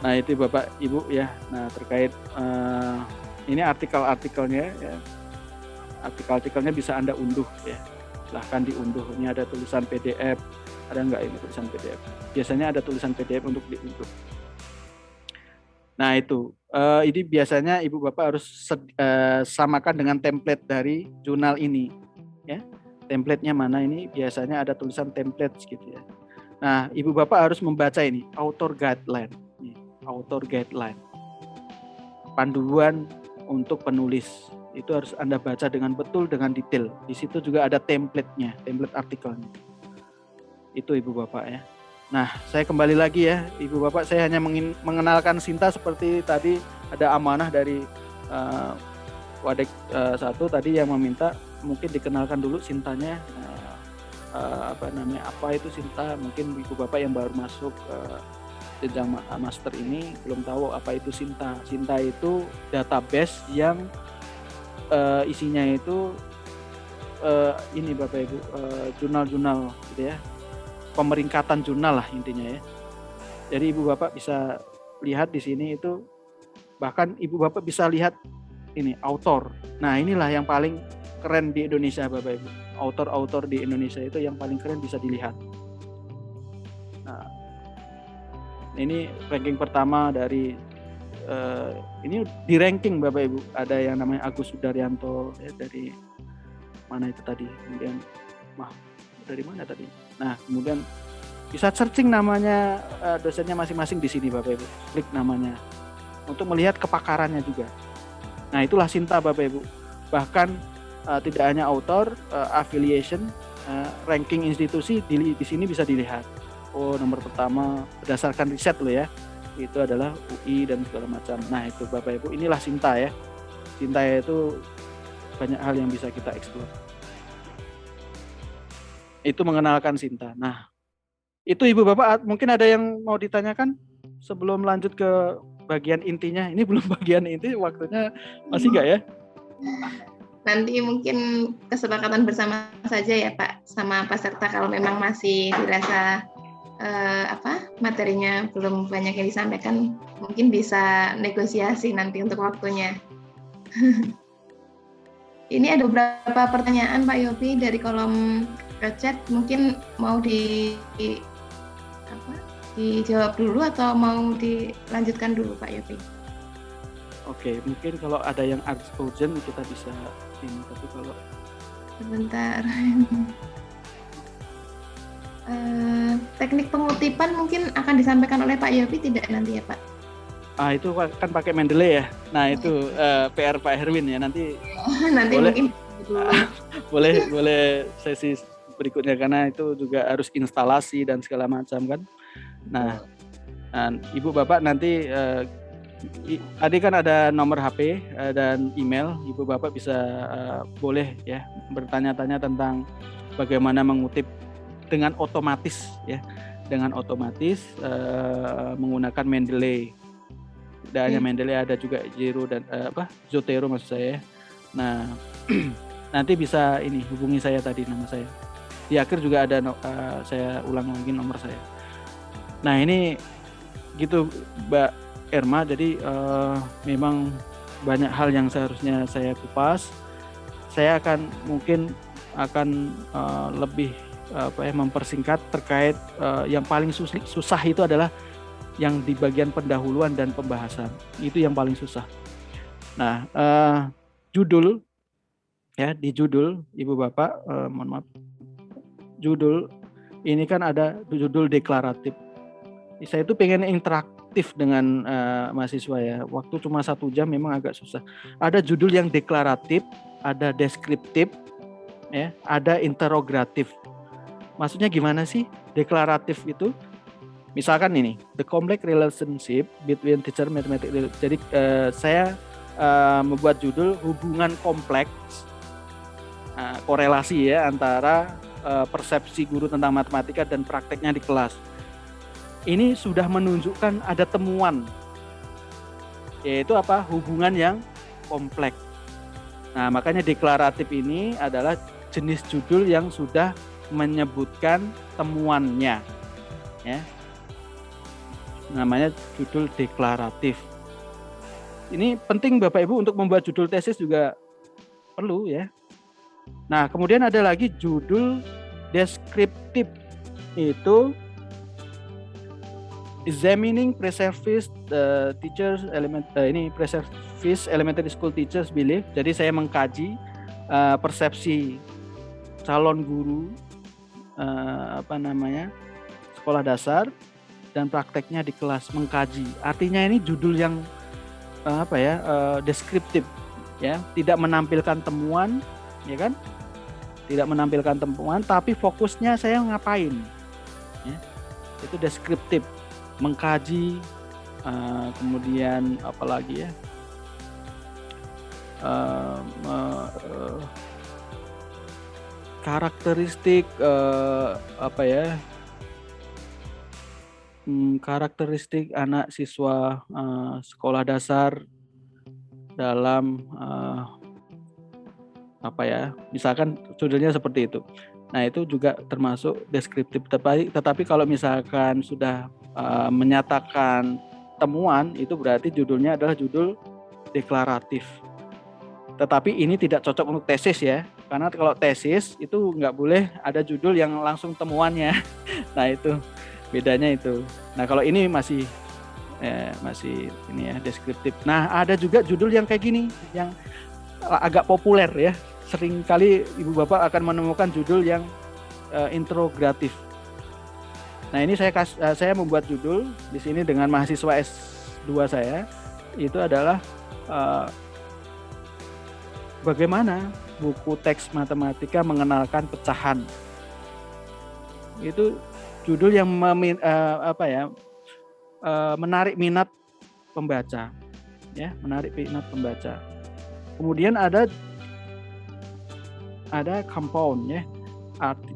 [SPEAKER 1] Nah, itu Bapak Ibu ya. Nah, terkait ini artikel-artikelnya ya. Artikel-artikelnya bisa Anda unduh ya. Silahkan diunduh. Ini ada tulisan PDF. Ada enggak ini tulisan PDF? Biasanya ada tulisan PDF untuk diunduh. Nah, itu. Ini biasanya Ibu Bapak harus samakan dengan template dari jurnal ini. Ya. Template-nya mana ini? Biasanya ada tulisan template gitu ya. Nah, Ibu Bapak harus membaca ini, author guideline. Author guideline. Panduan untuk penulis. Itu harus Anda baca dengan betul, dengan detail. Di situ juga ada template-nya, template artikelnya. Itu Ibu Bapak ya. Nah, saya kembali lagi ya, Ibu Bapak, saya hanya mengenalkan Sinta seperti tadi ada amanah dari Wadek 1 tadi yang meminta mungkin dikenalkan dulu Sintanya, apa itu Sinta, mungkin Ibu Bapak yang baru masuk jenjang master ini belum tahu apa itu Sinta. Sinta itu database yang isinya itu ini Bapak Ibu, jurnal-jurnal gitu ya. Pemeringkatan jurnal lah intinya ya. Jadi Ibu Bapak bisa lihat di sini itu, bahkan Ibu Bapak bisa lihat ini author. Nah, inilah yang paling keren di Indonesia Bapak Ibu. Author-author di Indonesia itu yang paling keren bisa dilihat. Nah, ini ranking pertama dari ini di ranking Bapak Ibu. Ada yang namanya Agus Sudaryanto ya, dari mana itu tadi. Kemudian dari mana tadi? Nah, kemudian bisa searching namanya dosennya masing-masing di sini Bapak Ibu. Klik namanya untuk melihat kepakarannya juga. Nah, itulah Sinta Bapak Ibu. Bahkan tidak hanya author, affiliation, ranking institusi di sini bisa dilihat. Oh, nomor pertama berdasarkan riset loh ya. Itu adalah UI dan segala macam. Nah, itu Bapak Ibu, inilah Sinta ya. Sinta itu banyak hal yang bisa kita eksplor. Itu mengenalkan Sinta. Nah, itu Ibu Bapak mungkin ada yang mau ditanyakan sebelum lanjut ke bagian intinya. Ini belum bagian inti, waktunya masih enggak ya?
[SPEAKER 2] Nanti mungkin kesepakatan bersama saja ya Pak, sama peserta kalau memang masih dirasa materinya belum banyak yang disampaikan, mungkin bisa negosiasi nanti untuk waktunya. Ini ada beberapa pertanyaan Pak Yopi dari kolom chat, mungkin mau dijawab dulu atau mau dilanjutkan dulu Pak Yopi?
[SPEAKER 1] Oke, mungkin kalau ada yang urgent kita bisa ini, tapi kalau
[SPEAKER 2] sebentar. Teknik pengutipan mungkin akan disampaikan oleh Pak Yopi tidak nanti ya Pak?
[SPEAKER 1] Itu kan pakai Mendeley ya. Nah, itu PR Pak Herwin ya, nanti
[SPEAKER 2] nanti
[SPEAKER 1] boleh,
[SPEAKER 2] mungkin
[SPEAKER 1] boleh sesi berikutnya, karena itu juga harus instalasi dan segala macam kan. Nah Ibu Bapak nanti Tadi kan ada nomor HP dan email, Ibu Bapak bisa boleh ya bertanya-tanya tentang bagaimana mengutip dengan otomatis ya, dengan otomatis menggunakan Mendeley. Tidak hanya Mendeley, ada juga Zotero maksud saya. Nah, nanti bisa ini hubungi saya tadi, nama saya. Di akhir juga ada saya ulang lagi nomor saya. Nah, ini gitu Mbak Erma, jadi memang banyak hal yang seharusnya saya kupas. Saya mungkin akan lebih mempersingkat terkait yang paling susah itu adalah yang di bagian pendahuluan dan pembahasan. Itu yang paling susah. Nah, judul ya, di judul Ibu Bapak, mohon maaf. Judul ini kan ada judul deklaratif. Saya itu pengen interaktif dengan mahasiswa ya. Waktu cuma 1 jam memang agak susah. Ada judul yang deklaratif, ada deskriptif, ya, ada interogatif. Maksudnya gimana sih deklaratif itu? Misalkan ini, the complex relationship between teacher mathematics. Jadi saya membuat judul hubungan kompleks, korelasi ya antara persepsi guru tentang matematika dan prakteknya di kelas. Ini sudah menunjukkan ada temuan, yaitu apa? Hubungan yang kompleks. Nah, makanya deklaratif ini adalah jenis judul yang sudah menyebutkan temuannya, ya. Namanya judul deklaratif. Ini penting Bapak Ibu untuk membuat judul tesis juga perlu ya. Nah, kemudian ada lagi judul deskriptif, itu examining pre-service teachers pre-service elementary school teachers belief. Jadi saya mengkaji persepsi calon guru sekolah dasar dan prakteknya di kelas, mengkaji. Artinya ini judul yang deskriptif ya, tidak menampilkan temuan, ya kan? Tidak menampilkan temuan, tapi fokusnya saya ngapain? Ya. Itu deskriptif, mengkaji, kemudian apalagi ya? Karakteristik karakteristik anak siswa sekolah dasar dalam misalkan judulnya seperti itu. Nah, itu juga termasuk deskriptif. Tetapi kalau misalkan sudah menyatakan temuan, itu berarti judulnya adalah judul deklaratif. Tetapi ini tidak cocok untuk tesis ya, karena kalau tesis itu nggak boleh ada judul yang langsung temuannya. Nah, itu bedanya itu. Nah, kalau ini masih ini ya, deskriptif. Nah, ada juga judul yang kayak gini, yang agak populer ya. Seringkali Ibu Bapak akan menemukan judul yang interogatif. Nah, ini saya membuat judul di sini dengan mahasiswa S2 saya, itu adalah bagaimana buku teks matematika mengenalkan pecahan. Itu judul yang menarik minat pembaca, ya, menarik minat pembaca. Kemudian ada compound ya,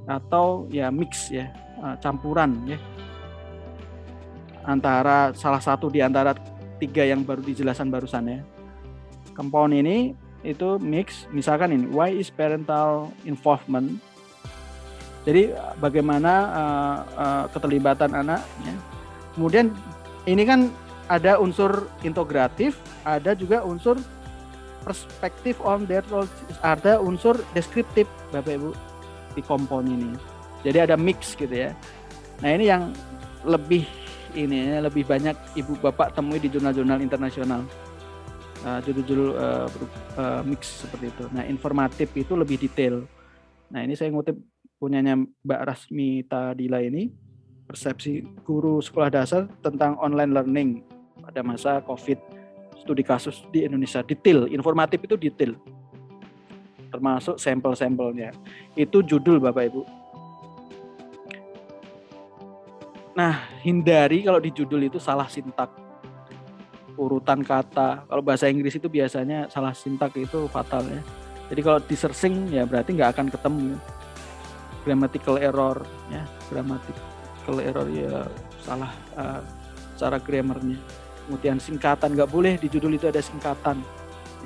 [SPEAKER 1] atau ya mix ya, campuran ya, antara salah satu di antara 3 yang baru dijelaskan barusan ya. Compound ini itu mix, misalkan ini, why is parental involvement? Jadi bagaimana keterlibatan anak ya. Kemudian ini kan ada unsur integratif, ada juga unsur perspektif on their role, ada unsur deskriptif Bapak Ibu di compound ini. Jadi ada mix gitu ya. Nah, ini yang lebih banyak Ibu Bapak temui di jurnal-jurnal internasional. Judul-judul mix seperti itu. Nah, informatif itu lebih detail. Nah, ini saya ngutip punyanya Mbak Rasmita Dila ini, persepsi guru sekolah dasar tentang online learning pada masa COVID, studi kasus di Indonesia. Detail, informatif itu detail, termasuk sampel-sampelnya. Itu judul Bapak Ibu. Nah, hindari kalau di judul itu salah sintak. urutan kata. Kalau bahasa Inggris itu biasanya salah sintak itu fatal ya. Jadi kalau di searching ya berarti nggak akan ketemu. Grammatical error ya, grammatical error ya salah cara grammarnya. Kemudian singkatan, nggak boleh di judul itu ada singkatan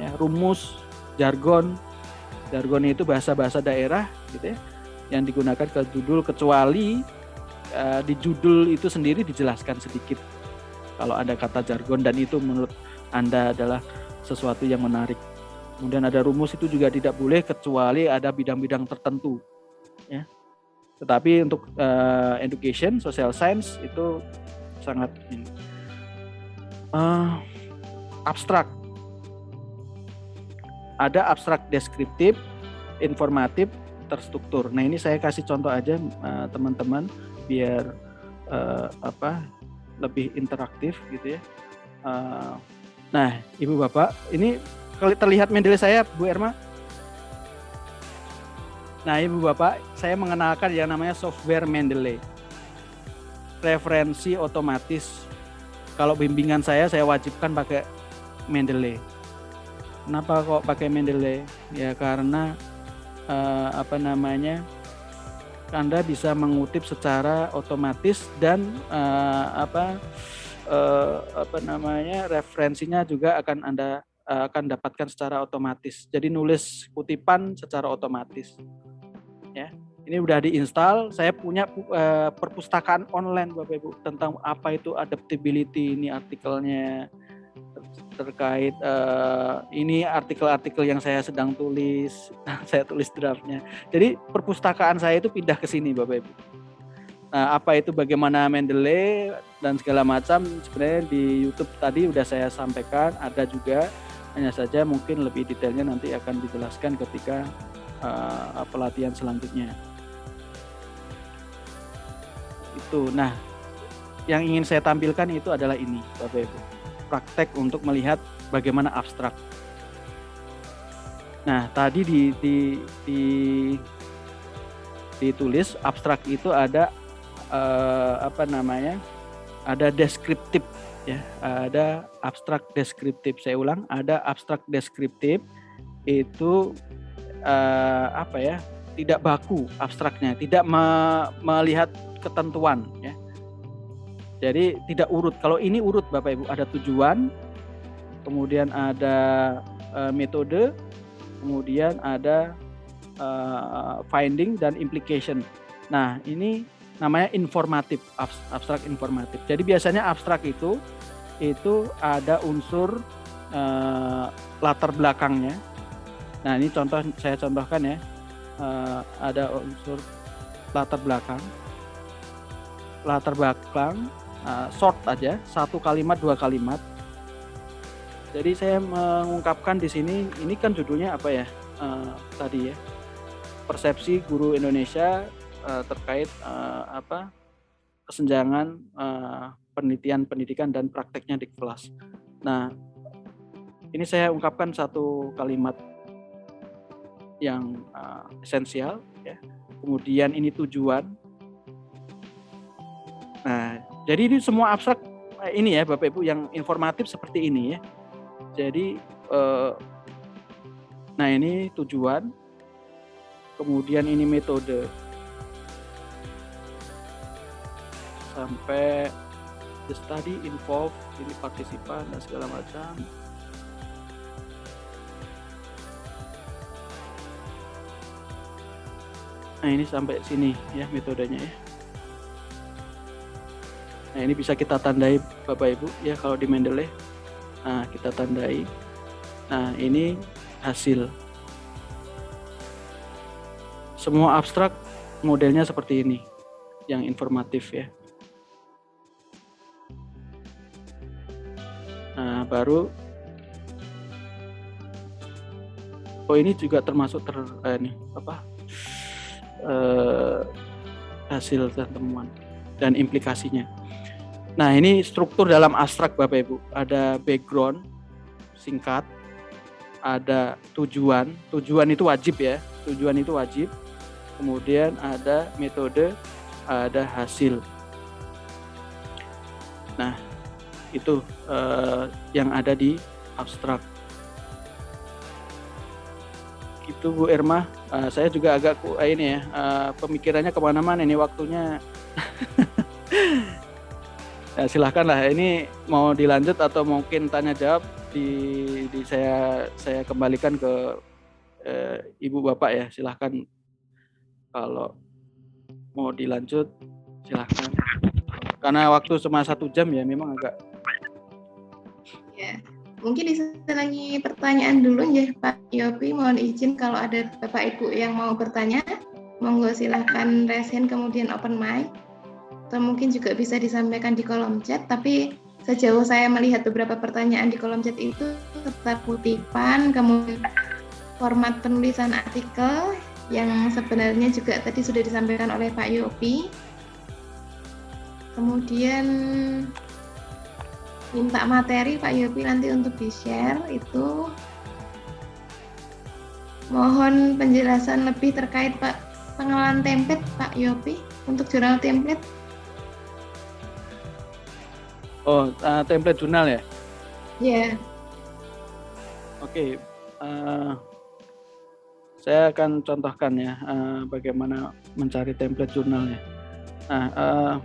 [SPEAKER 1] ya. Rumus, jargon itu bahasa-bahasa daerah gitu ya, yang digunakan ke judul, kecuali di judul itu sendiri dijelaskan sedikit kalau ada kata jargon dan itu menurut Anda adalah sesuatu yang menarik. Kemudian ada rumus, itu juga tidak boleh kecuali ada bidang-bidang tertentu ya. Tetapi untuk education, social science itu sangat abstrak. Ada abstrak deskriptif, informatif, terstruktur. Nah, ini saya kasih contoh aja teman-teman biar lebih interaktif gitu ya. Nah, Ibu Bapak, ini terlihat Mendeley saya, Bu Erma? Nah, Ibu Bapak, saya mengenalkan yang namanya software Mendeley. Referensi otomatis. Kalau bimbingan saya wajibkan pakai Mendeley. Kenapa kok pakai Mendeley? Ya karena Anda bisa mengutip secara otomatis dan referensinya juga akan Anda akan dapatkan secara otomatis. Jadi nulis kutipan secara otomatis. Ya. Ini udah diinstal. Saya punya perpustakaan online Bapak Ibu tentang apa itu adaptability, ini artikelnya terkait ini artikel-artikel yang saya sedang tulis. Saya tulis draftnya. Jadi perpustakaan saya itu pindah ke sini Bapak Ibu. Nah, apa itu bagaimana Mendeley dan segala macam sebenarnya di YouTube tadi udah saya sampaikan, ada juga, hanya saja mungkin lebih detailnya nanti akan dijelaskan ketika pelatihan selanjutnya. Itu. Nah, yang ingin saya tampilkan itu adalah ini, Bapak Ibu. Praktek untuk melihat bagaimana abstrak. Nah, tadi ditulis abstrak itu ada ada deskriptif ya, ada abstrak deskriptif. Saya ulang, ada abstrak deskriptif itu tidak baku abstraknya, tidak melihat ketentuan ya. Jadi tidak urut. Kalau ini urut Bapak Ibu, ada tujuan, kemudian ada metode, kemudian ada finding dan implication. Nah, ini namanya informatif, abstrak informatif. Jadi biasanya abstrak itu ada unsur latar belakangnya. Nah, ini saya contohkan ya. Ada unsur latar belakang, short aja, 1 kalimat 2 kalimat. Jadi saya mengungkapkan di sini, ini kan judulnya apa ya tadi ya, persepsi guru Indonesia terkait kesenjangan penelitian pendidikan dan prakteknya di kelas. Nah, ini saya ungkapkan 1 kalimat yang esensial ya. Kemudian ini tujuan. Nah, jadi ini semua abstrak ini ya Bapak Ibu, yang informatif seperti ini ya. Jadi nah ini tujuan, kemudian ini metode, sampai the study involve, ini partisipan dan segala macam. Nah, ini sampai sini ya metodenya ya. Nah, ini bisa kita tandai Bapak Ibu ya kalau di Mendeley. Nah, kita tandai. Nah, ini hasil. Semua abstrak modelnya seperti ini, yang informatif ya. Nah, baru ini juga termasuk hasil temuan dan implikasinya. Nah, ini struktur dalam abstrak Bapak Ibu. Ada background singkat, ada tujuan itu wajib ya, tujuan itu wajib. Kemudian ada metode, ada hasil. Nah, Itu yang ada di abstrak. Itu Bu Irma. Saya juga agak ini ya, pemikirannya kemana-mana ini waktunya. Ya, silahkanlah, ini mau dilanjut atau mungkin tanya jawab di saya kembalikan ke Ibu Bapak ya, silahkan. Kalau mau dilanjut silahkan. Karena waktu cuma 1 jam ya, memang agak.
[SPEAKER 2] Ya, mungkin diselangi pertanyaan dulu ya Pak Yopi. Mohon izin kalau ada Bapak Ibu yang mau bertanya, monggo silahkan raise hand kemudian open mic. Atau mungkin juga bisa disampaikan di kolom chat, tapi sejauh saya melihat beberapa pertanyaan di kolom chat itu serta kutipan, kemudian format penulisan artikel yang sebenarnya juga tadi sudah disampaikan oleh Pak Yopi. Kemudian minta materi Pak Yopi nanti untuk di-share itu. Mohon penjelasan lebih terkait Pak pengenalan template Pak Yopi untuk jurnal template.
[SPEAKER 1] Oh, template jurnal ya?
[SPEAKER 2] Ya.
[SPEAKER 1] Oke, saya akan contohkan ya bagaimana mencari template jurnalnya. Nah,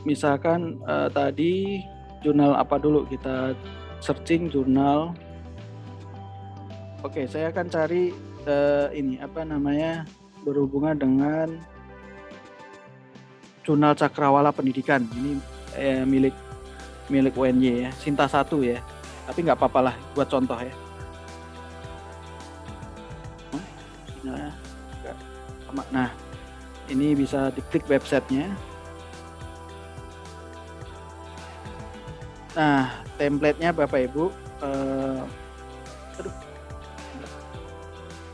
[SPEAKER 1] misalkan tadi jurnal apa dulu, kita searching jurnal. Oke, saya akan cari ini apa namanya, berhubungan dengan Jurnal Cakrawala Pendidikan. Ini milik UNY ya, Sinta 1 ya. Tapi nggak apa-apa lah buat contoh ya. Nah, ini bisa diklik websitenya. Nah, template-nya Bapak Ibu.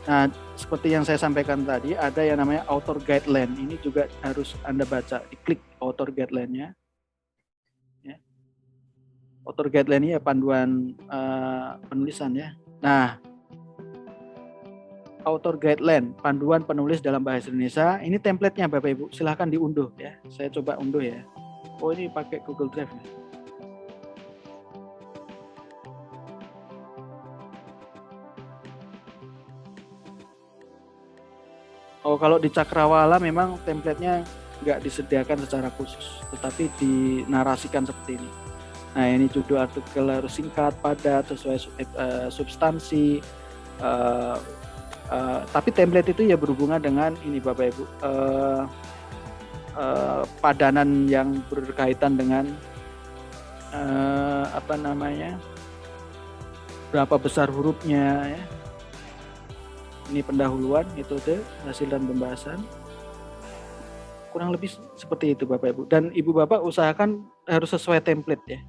[SPEAKER 1] Nah, seperti yang saya sampaikan tadi, ada yang namanya author guideline. Ini juga harus Anda baca, diklik author guideline-nya. Ya. Author guideline ini ya panduan penulisan ya. Nah, author guideline, panduan penulis dalam bahasa Indonesia. Ini template-nya Bapak Ibu, silahkan diunduh ya. Saya coba unduh ya. Oh, ini pakai Google Drive ya. Oh, kalau di Cakrawala memang template-nya nggak disediakan secara khusus, tetapi dinarasikan seperti ini. Nah, ini judul artikel harus singkat, padat, sesuai substansi. Tapi template itu ya berhubungan dengan ini Bapak Ibu, padanan yang berkaitan dengan apa namanya, berapa besar hurufnya ya. Ini pendahuluan, metode, hasil dan pembahasan. Kurang lebih seperti itu Bapak Ibu. Dan Ibu Bapak usahakan harus sesuai template ya.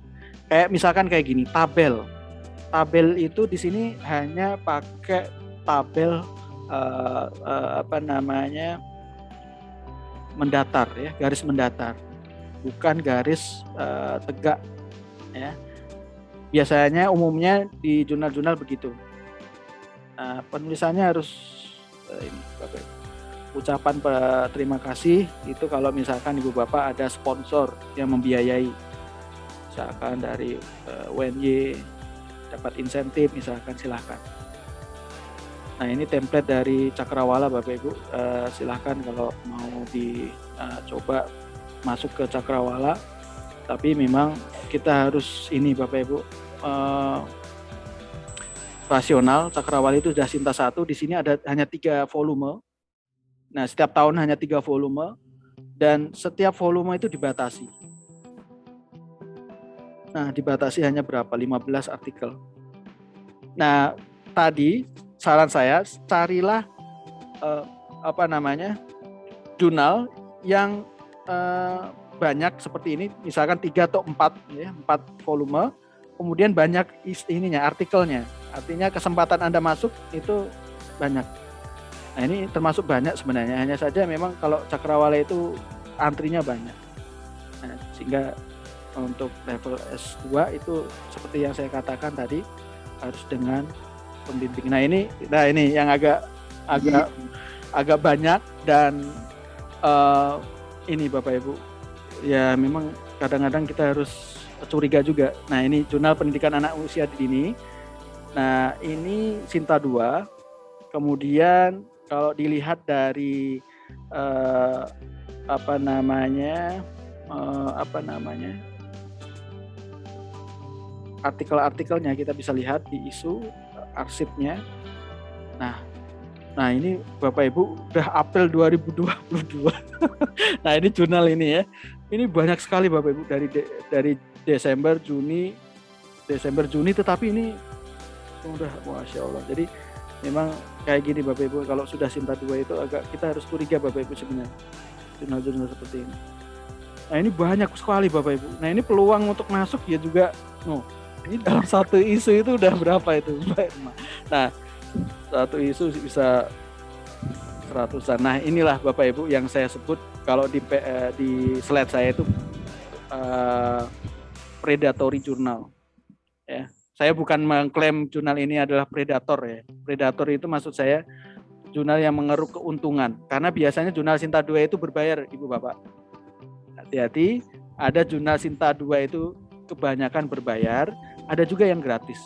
[SPEAKER 1] Kayak misalkan kayak gini, tabel. Tabel itu di sini hanya pakai tabel apa namanya, mendatar ya, garis mendatar. Bukan garis tegak ya. Biasanya umumnya di jurnal-jurnal begitu. Nah, penulisannya harus ini Bapak, ucapan terima kasih itu kalau misalkan Ibu Bapak ada sponsor yang membiayai, misalkan dari UNY dapat insentif misalkan, silahkan. Nah, ini template dari Cakrawala Bapak Ibu, silahkan kalau mau dicoba masuk ke Cakrawala, tapi memang kita harus ini Bapak Ibu, rasional. Cakrawala itu sudah Sinta 1, di sini ada hanya 3 volume. Nah, setiap tahun hanya 3 volume dan setiap volume itu dibatasi. Nah, dibatasi hanya berapa? 15 artikel. Nah, tadi saran saya carilah apa namanya, jurnal yang banyak seperti ini, misalkan 3 atau 4 ya, 4 volume, kemudian banyak ininya, artikelnya. Artinya kesempatan Anda masuk itu banyak. Nah, ini termasuk banyak sebenarnya. Hanya saja memang kalau Cakrawala itu antrinya banyak. Nah, sehingga untuk level S2 itu seperti yang saya katakan tadi harus dengan pembimbing. Nah, ini yang agak banyak dan ini Bapak Ibu ya memang kadang-kadang kita harus curiga juga. Nah, ini jurnal pendidikan anak usia dini. Nah, ini Sinta 2. Kemudian kalau dilihat dari artikel-artikelnya, kita bisa lihat di isu arsipnya. Nah ini Bapak Ibu udah April 2022. Nah ini jurnal ini ya. Ini banyak sekali Bapak Ibu dari Desember, Juni, tetapi ini udah Masya Allah. Jadi memang kayak gini Bapak Ibu, kalau sudah Sinta 2 itu agak kita harus curiga Bapak Ibu sebenarnya. Jurnal-jurnal seperti ini. Nah ini banyak sekali Bapak Ibu. Nah ini peluang untuk masuk ya juga. Ini dalam satu isu itu udah berapa itu Mbak Irma? Nah satu isu bisa ratusan. Nah inilah Bapak Ibu yang saya sebut kalau di slide saya itu predatory jurnal. Ya, saya bukan mengklaim jurnal ini adalah predator ya. Predator itu maksud saya jurnal yang mengeruk keuntungan. Karena biasanya jurnal Sinta 2 itu berbayar Ibu Bapak. Hati-hati, ada jurnal Sinta 2 itu kebanyakan berbayar, ada juga yang gratis.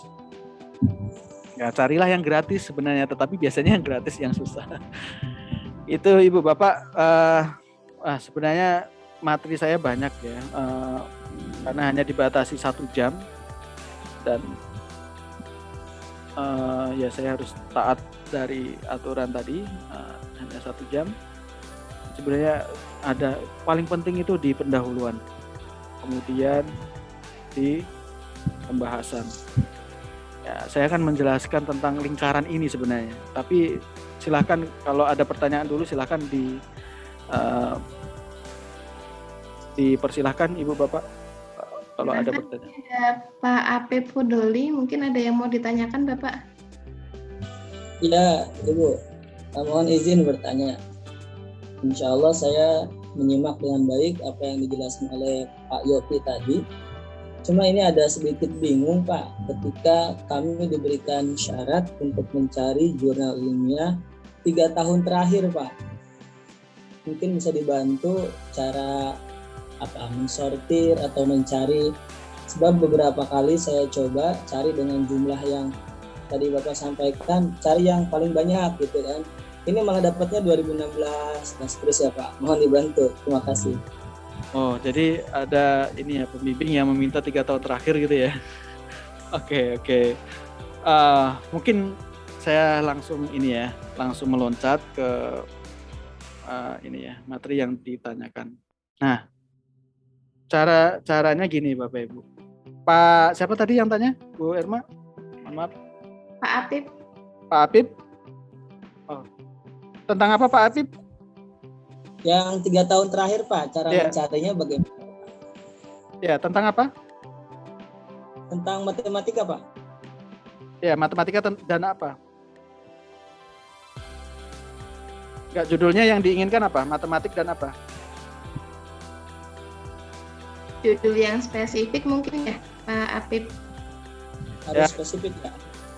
[SPEAKER 1] Ya, carilah yang gratis sebenarnya, tetapi biasanya yang gratis yang susah. Itu Ibu Bapak, sebenarnya materi saya banyak ya, karena hanya dibatasi 1 jam dan ya saya harus taat dari aturan tadi, hanya 1 jam. Sebenarnya ada paling penting itu di pendahuluan, kemudian di pembahasan. Ya, saya akan menjelaskan tentang lingkaran ini sebenarnya. Tapi silakan kalau ada pertanyaan dulu silakan dipersilahkan Ibu Bapak kalau ada pertanyaan.
[SPEAKER 2] Ada Pak Apip Fudoli, mungkin ada yang mau ditanyakan Bapak?
[SPEAKER 5] Ya Ibu, mohon izin bertanya. Insya Allah saya menyimak dengan baik apa yang dijelaskan oleh Pak Yopi tadi. Cuma ini ada sedikit bingung Pak, ketika kami diberikan syarat untuk mencari jurnal ilmiah 3 tahun terakhir Pak. Mungkin bisa dibantu cara mensortir atau mencari, sebab beberapa kali saya coba cari dengan jumlah yang tadi Bapak sampaikan, cari yang paling banyak gitu kan. Ini malah dapatnya 2016 dan seterusnya Pak. Mohon dibantu. Terima kasih.
[SPEAKER 1] Oh, jadi ada ini ya pembimbing yang meminta 3 tahun terakhir gitu ya. Oke. Mungkin saya langsung meloncat ke materi yang ditanyakan. Nah, caranya gini Bapak Ibu. Pak siapa tadi yang tanya? Bu Irma? Mohon maaf.
[SPEAKER 2] Pak Apip.
[SPEAKER 1] Pak Apip? Oh. Tentang apa Pak Apip?
[SPEAKER 5] Yang 3 tahun terakhir Pak, cara mencarinya bagaimana?
[SPEAKER 1] Ya, tentang apa?
[SPEAKER 5] Tentang matematika Pak.
[SPEAKER 1] Ya, matematika dan apa? Enggak, judulnya yang diinginkan apa? Matematik dan apa?
[SPEAKER 2] Judul yang spesifik mungkin ya Pak Apip.
[SPEAKER 5] Harus spesifik ya?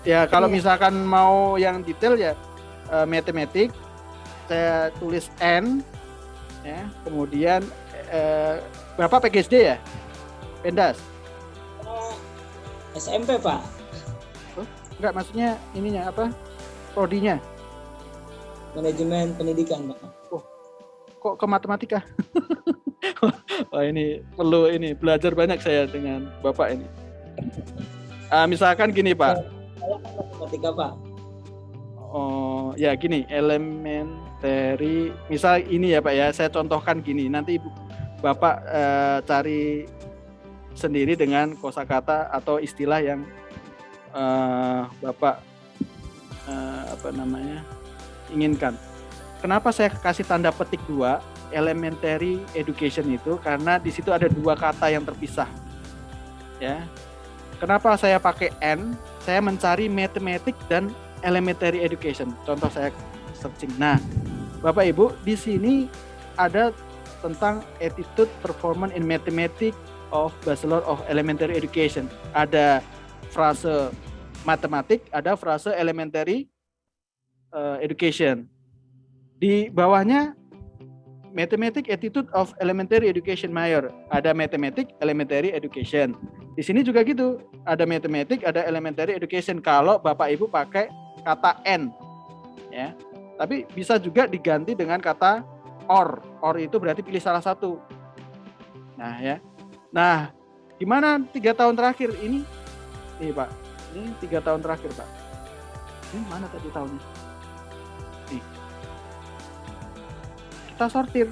[SPEAKER 1] Ya, kalau misalkan mau yang detail ya matematik, saya tulis N. Ya, kemudian Bapak PGSD ya? Pendas?
[SPEAKER 5] SMP Pak.
[SPEAKER 1] Enggak, maksudnya ininya apa? Prodinya?
[SPEAKER 5] Manajemen pendidikan Pak.
[SPEAKER 1] Kok ke matematika? Wah ini perlu belajar banyak saya dengan Bapak ini. Misalkan gini Pak.
[SPEAKER 5] Saya matematika Pak.
[SPEAKER 1] Oh ya gini, elementary, misal ini ya Pak ya, saya contohkan gini, nanti Bapak cari sendiri dengan kosakata atau istilah yang Bapak inginkan. Kenapa saya kasih tanda petik 2 elementary education itu? Karena di situ ada 2 kata yang terpisah. Ya. Kenapa saya pakai N? Saya mencari matematik dan elementary education. Contoh saya searching. Nah, Bapak Ibu, di sini ada tentang attitude performance in mathematics of Bachelor of Elementary Education. Ada frase matematik, ada frase elementary education. Di bawahnya Mathematics Attitude of Elementary Education Major. Ada Mathematics Elementary Education. Di sini juga gitu. Ada Mathematics, ada Elementary Education. Kalau Bapak Ibu pakai kata N, ya. Tapi bisa juga diganti dengan kata or. Or itu berarti pilih salah satu. Nah, ya. Nah, gimana 3 tahun terakhir ini? Nih Pak, ini 3 tahun terakhir Pak. Ini mana tadi tahunnya? Nih. Kita sortir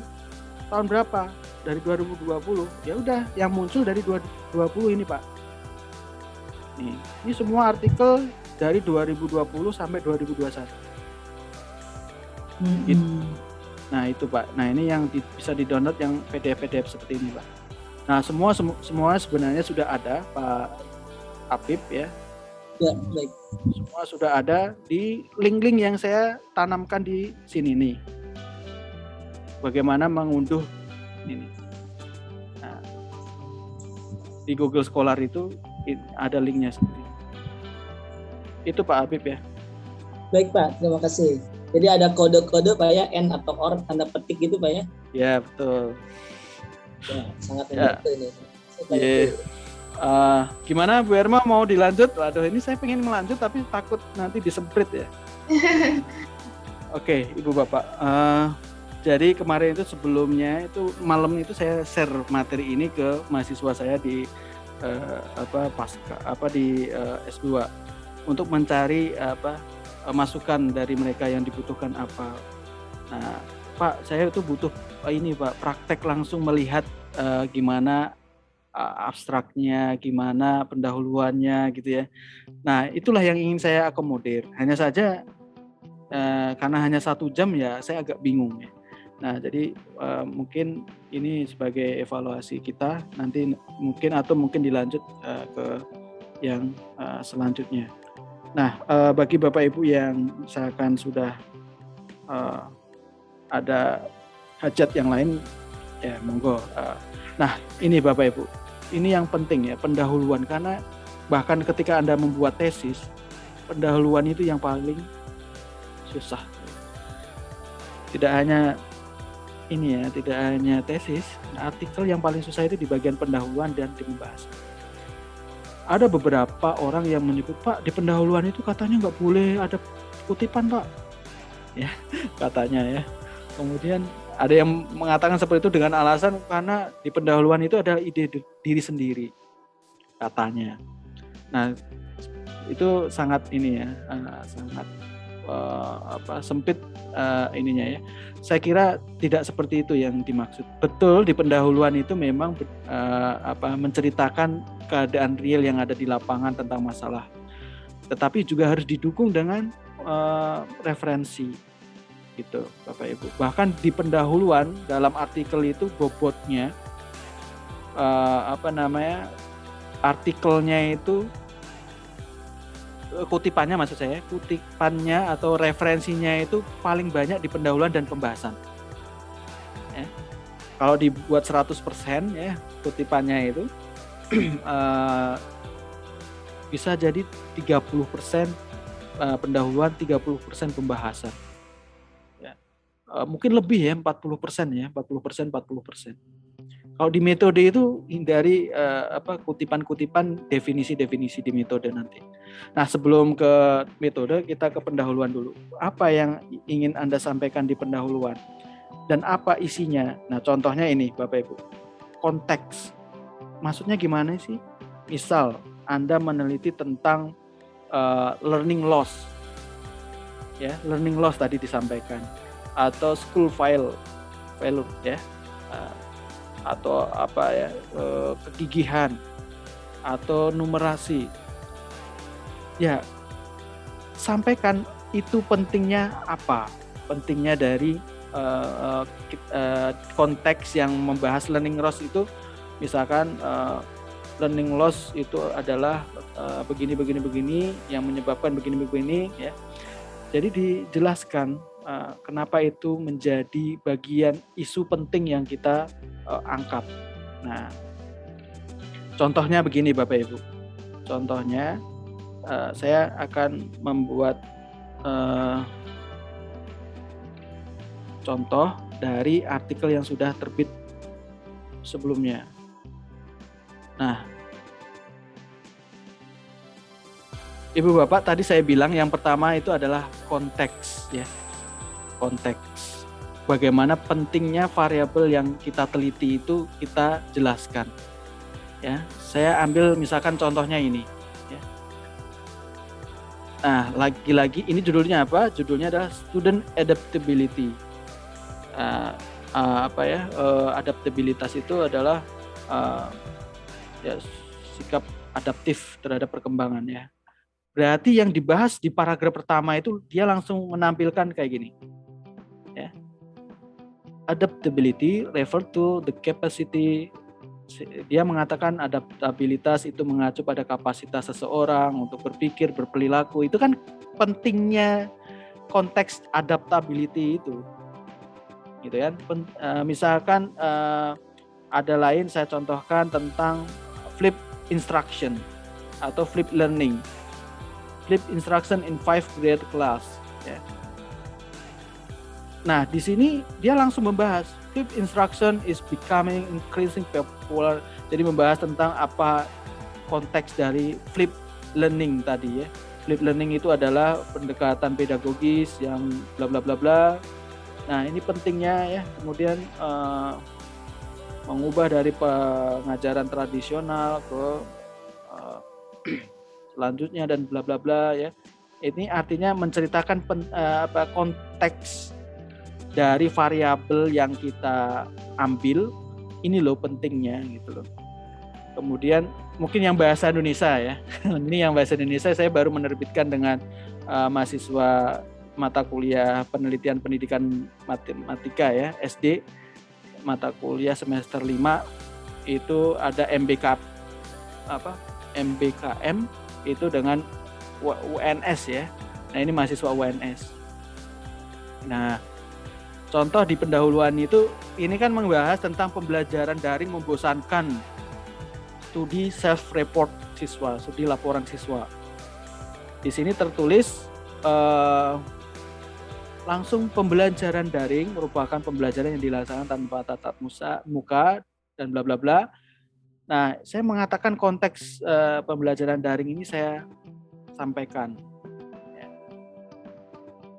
[SPEAKER 1] tahun berapa? Dari 2020. Ya udah, yang muncul dari 2020 ini Pak. Nih, ini semua artikel dari 2020 sampai 2021. Gitu. Nah itu Pak. Nah ini yang bisa di-download yang PDF seperti ini Pak. Nah semua sebenarnya sudah ada Pak Apip ya.
[SPEAKER 5] Ya, baik.
[SPEAKER 1] Semua sudah ada di link-link yang saya tanamkan di sini nih. Bagaimana mengunduh ini. Nah, di Google Scholar itu ada linknya seperti ini. Itu Pak Apip ya.
[SPEAKER 5] Baik Pak, terima kasih. Jadi ada kode-kode Pak ya, N atau OR tanda petik gitu Pak ya.
[SPEAKER 1] Ya betul.
[SPEAKER 5] Ya, sangat membantu ini.
[SPEAKER 1] Gimana Bu Erma, mau dilanjut? Waduh, ini saya pengen melanjut tapi takut nanti disemprit ya. Oke, Ibu Bapak. Jadi kemarin itu sebelumnya itu malam itu saya share materi ini ke mahasiswa saya di S2 untuk mencari masukan dari mereka yang dibutuhkan apa. Nah, Pak, saya itu butuh ini Pak, praktek langsung melihat gimana abstraknya, gimana pendahuluannya gitu ya. Nah, itulah yang ingin saya akomodir. Hanya saja karena hanya 1 jam ya, saya agak bingung ya. Nah, jadi mungkin ini sebagai evaluasi kita nanti mungkin dilanjut ke yang selanjutnya. Nah, bagi Bapak Ibu yang misalkan sudah ada hajat yang lain, ya monggo. Nah, ini Bapak Ibu, ini yang penting ya, pendahuluan, karena bahkan ketika Anda membuat tesis, pendahuluan itu yang paling susah. Tidak hanya ini ya, tidak hanya tesis, artikel yang paling susah itu di bagian pendahuluan dan di pembahasan. Ada beberapa orang yang menyebut, Pak, di pendahuluan itu katanya nggak boleh ada kutipan Pak, ya katanya ya. Kemudian ada yang mengatakan seperti itu dengan alasan karena di pendahuluan itu ada ide diri sendiri katanya. Nah itu sangat ini ya, sangat sempit ininya ya. Saya kira tidak seperti itu yang dimaksud. Betul, di pendahuluan itu memang menceritakan keadaan real yang ada di lapangan tentang masalah. Tetapi juga harus didukung dengan referensi gitu, Bapak Ibu. Bahkan di pendahuluan dalam artikel itu bobotnya artikelnya itu kutipannya maksud saya, kutipannya atau referensinya itu paling banyak di pendahuluan dan pembahasan. Ya. Kalau dibuat 100% ya kutipannya itu bisa jadi 30% pendahuluan, 30% pembahasan. Ya. Mungkin lebih ya, 40% ya, 40%. Kalau di metode itu hindari kutipan-kutipan definisi-definisi di metode nanti. Nah, sebelum ke metode, kita ke pendahuluan dulu. Apa yang ingin Anda sampaikan di pendahuluan? Dan apa isinya? Nah, contohnya ini, Bapak Ibu. Konteks. Maksudnya gimana sih? Misal, Anda meneliti tentang learning loss. Ya, learning loss tadi disampaikan. Atau school failure ya. Atau kegigihan atau numerasi. Ya, sampaikan itu pentingnya apa? Pentingnya dari konteks yang membahas learning loss itu, misalkan learning loss itu adalah begini yang menyebabkan begini ya. Jadi dijelaskan kenapa itu menjadi bagian isu penting yang kita angkat. Nah, contohnya begini Bapak Ibu. Contohnya saya akan membuat contoh dari artikel yang sudah terbit sebelumnya. Nah, Ibu Bapak, tadi saya bilang yang pertama itu adalah konteks, ya. Konteks. Bagaimana pentingnya variabel yang kita teliti itu kita jelaskan. Ya, saya ambil misalkan contohnya ini. Ya. Nah, lagi-lagi ini judulnya apa? Judulnya adalah student adaptability. Adaptabilitas itu adalah ya, sikap adaptif terhadap perkembangan, ya. Berarti yang dibahas di paragraf pertama itu dia langsung menampilkan kayak gini. Ya. Adaptability refer to the capacity. Dia mengatakan adaptabilitas itu mengacu pada kapasitas seseorang untuk berpikir, berperilaku. Itu kan pentingnya konteks adaptability itu. Gitu kan. Misalkan ada lain saya contohkan tentang flip instruction atau flip learning. Flip instruction in 5th grade class. Ya. Nah, di sini dia langsung membahas flip instruction is becoming increasing popular. Jadi membahas tentang apa konteks dari flip learning tadi, ya. Flip learning itu adalah pendekatan pedagogis yang bla bla bla bla. Nah, ini pentingnya, ya. Kemudian mengubah dari pengajaran tradisional ke selanjutnya dan bla bla bla, ya. Ini artinya menceritakan konteks dari variabel yang kita ambil. Ini loh pentingnya, gitu loh. Kemudian mungkin yang bahasa Indonesia, ya. Ini yang bahasa Indonesia saya baru menerbitkan dengan mahasiswa mata kuliah penelitian pendidikan matematika, ya, SD, mata kuliah semester 5 itu ada MBKM itu dengan UNS, ya. Nah, ini mahasiswa UNS. Nah, contoh di pendahuluan itu ini kan membahas tentang pembelajaran daring membosankan, studi self report siswa, studi laporan siswa. Di sini tertulis langsung pembelajaran daring merupakan pembelajaran yang dilaksanakan tanpa tatap muka dan bla bla bla. Nah, saya mengatakan konteks pembelajaran daring ini saya sampaikan.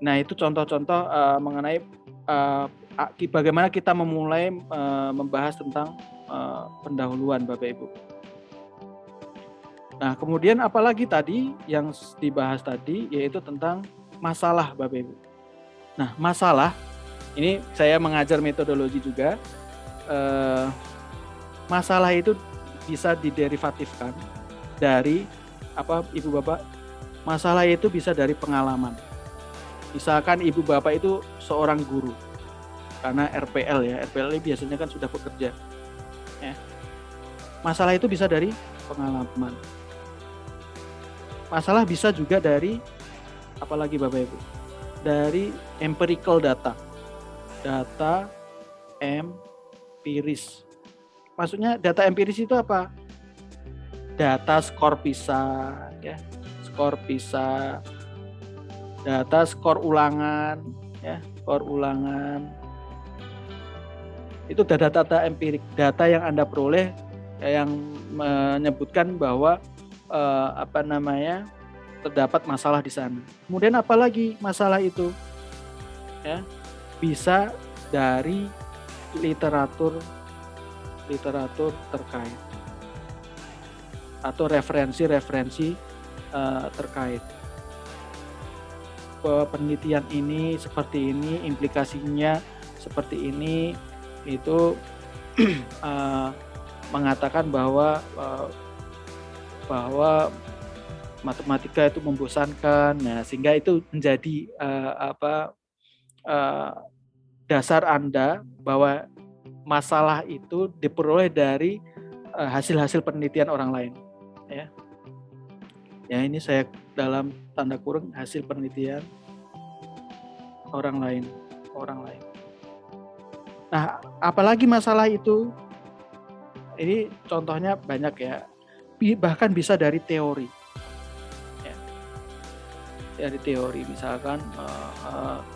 [SPEAKER 1] Nah, itu contoh-contoh mengenai bagaimana kita memulai membahas tentang pendahuluan, Bapak Ibu. Nah, kemudian apalagi tadi yang dibahas tadi yaitu tentang masalah, Bapak Ibu. Nah, masalah ini saya mengajar metodologi juga. Masalah itu bisa diderivatifkan dari apa, Ibu Bapak? Masalah itu bisa dari pengalaman. Misalkan Ibu Bapak itu seorang guru, karena RPL, ya, RPL biasanya kan sudah bekerja. Ya. Masalah itu bisa dari pengalaman. Masalah bisa juga dari apalagi Bapak Ibu? Dari empirical data. Data empiris. Maksudnya data empiris itu apa? Data skor PISA, ya, skor PISA, data skor ulangan, ya, skor ulangan. Itu data-data empirik, data yang Anda peroleh yang menyebutkan bahwa terdapat masalah di sana. Kemudian apalagi masalah itu, ya, bisa dari literatur terkait atau referensi terkait. Penelitian ini seperti ini, implikasinya seperti ini, itu mengatakan bahwa matematika itu membosankan. Nah, sehingga itu menjadi dasar Anda bahwa masalah itu diperoleh dari hasil-hasil penelitian orang lain, ya. Ya, ini saya dalam tanda kurung hasil penelitian orang lain. Nah, apalagi masalah itu, ini contohnya banyak, ya. Bahkan bisa dari teori. Ya. dari teori, misalkan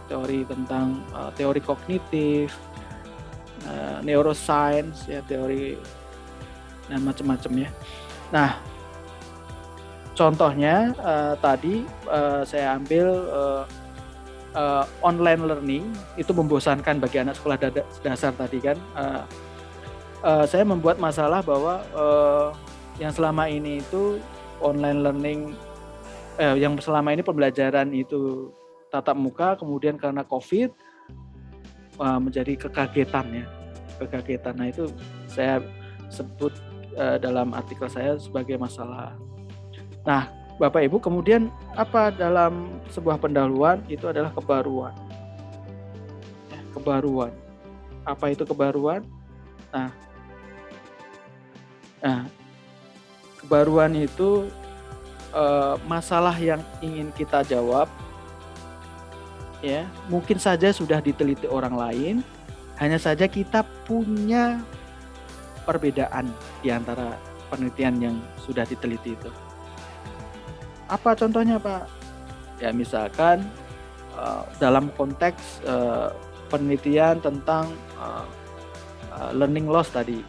[SPEAKER 1] teori tentang teori kognitif, neuroscience, ya teori dan macam-macam ya. Nah, contohnya tadi saya ambil online learning itu membosankan bagi anak sekolah dasar tadi kan. Saya membuat masalah bahwa yang selama ini itu online learning, yang selama ini pembelajaran itu tatap muka, kemudian karena COVID menjadi kekagetan ya, kekagetan. Nah itu saya sebut dalam artikel saya sebagai masalah. Nah, Bapak Ibu, kemudian apa dalam sebuah pendahuluan itu adalah kebaruan. Ya, kebaruan. Apa itu kebaruan? Nah, kebaruan itu masalah yang ingin kita jawab, ya mungkin saja sudah diteliti orang lain, hanya saja kita punya perbedaan di antara penelitian yang sudah diteliti itu. Apa contohnya, Pak? Ya misalkan dalam konteks penelitian tentang learning loss tadi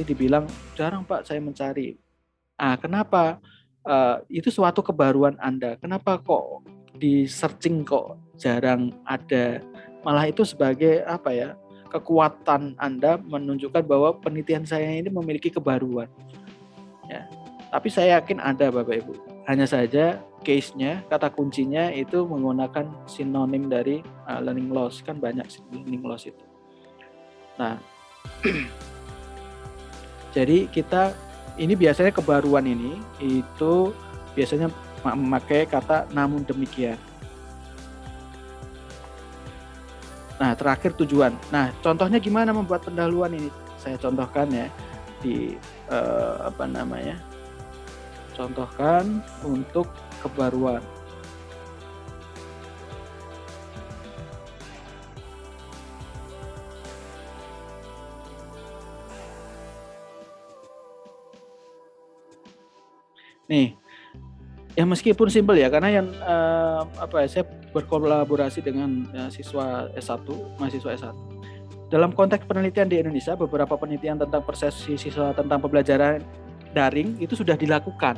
[SPEAKER 1] dibilang jarang Pak saya mencari. Kenapa? Itu suatu kebaruan Anda. Kenapa kok di searching kok jarang ada? Malah itu sebagai apa ya? Kekuatan Anda menunjukkan bahwa penelitian saya ini memiliki kebaruan. Ya. Tapi saya yakin ada Bapak Ibu. Hanya saja case-nya, kata kuncinya itu menggunakan sinonim dari learning loss. Kan banyak learning loss itu. Nah, jadi kita ini biasanya kebaruan ini itu biasanya memakai kata namun demikian. Nah, terakhir tujuan. Nah, contohnya gimana membuat pendahuluan ini? Saya contohkan ya di contohkan untuk kebaruan. Nih, ya meskipun simpel ya, karena yang saya berkolaborasi dengan mahasiswa S1. Dalam konteks penelitian di Indonesia, beberapa penelitian tentang persepsi siswa tentang pembelajaran daring itu sudah dilakukan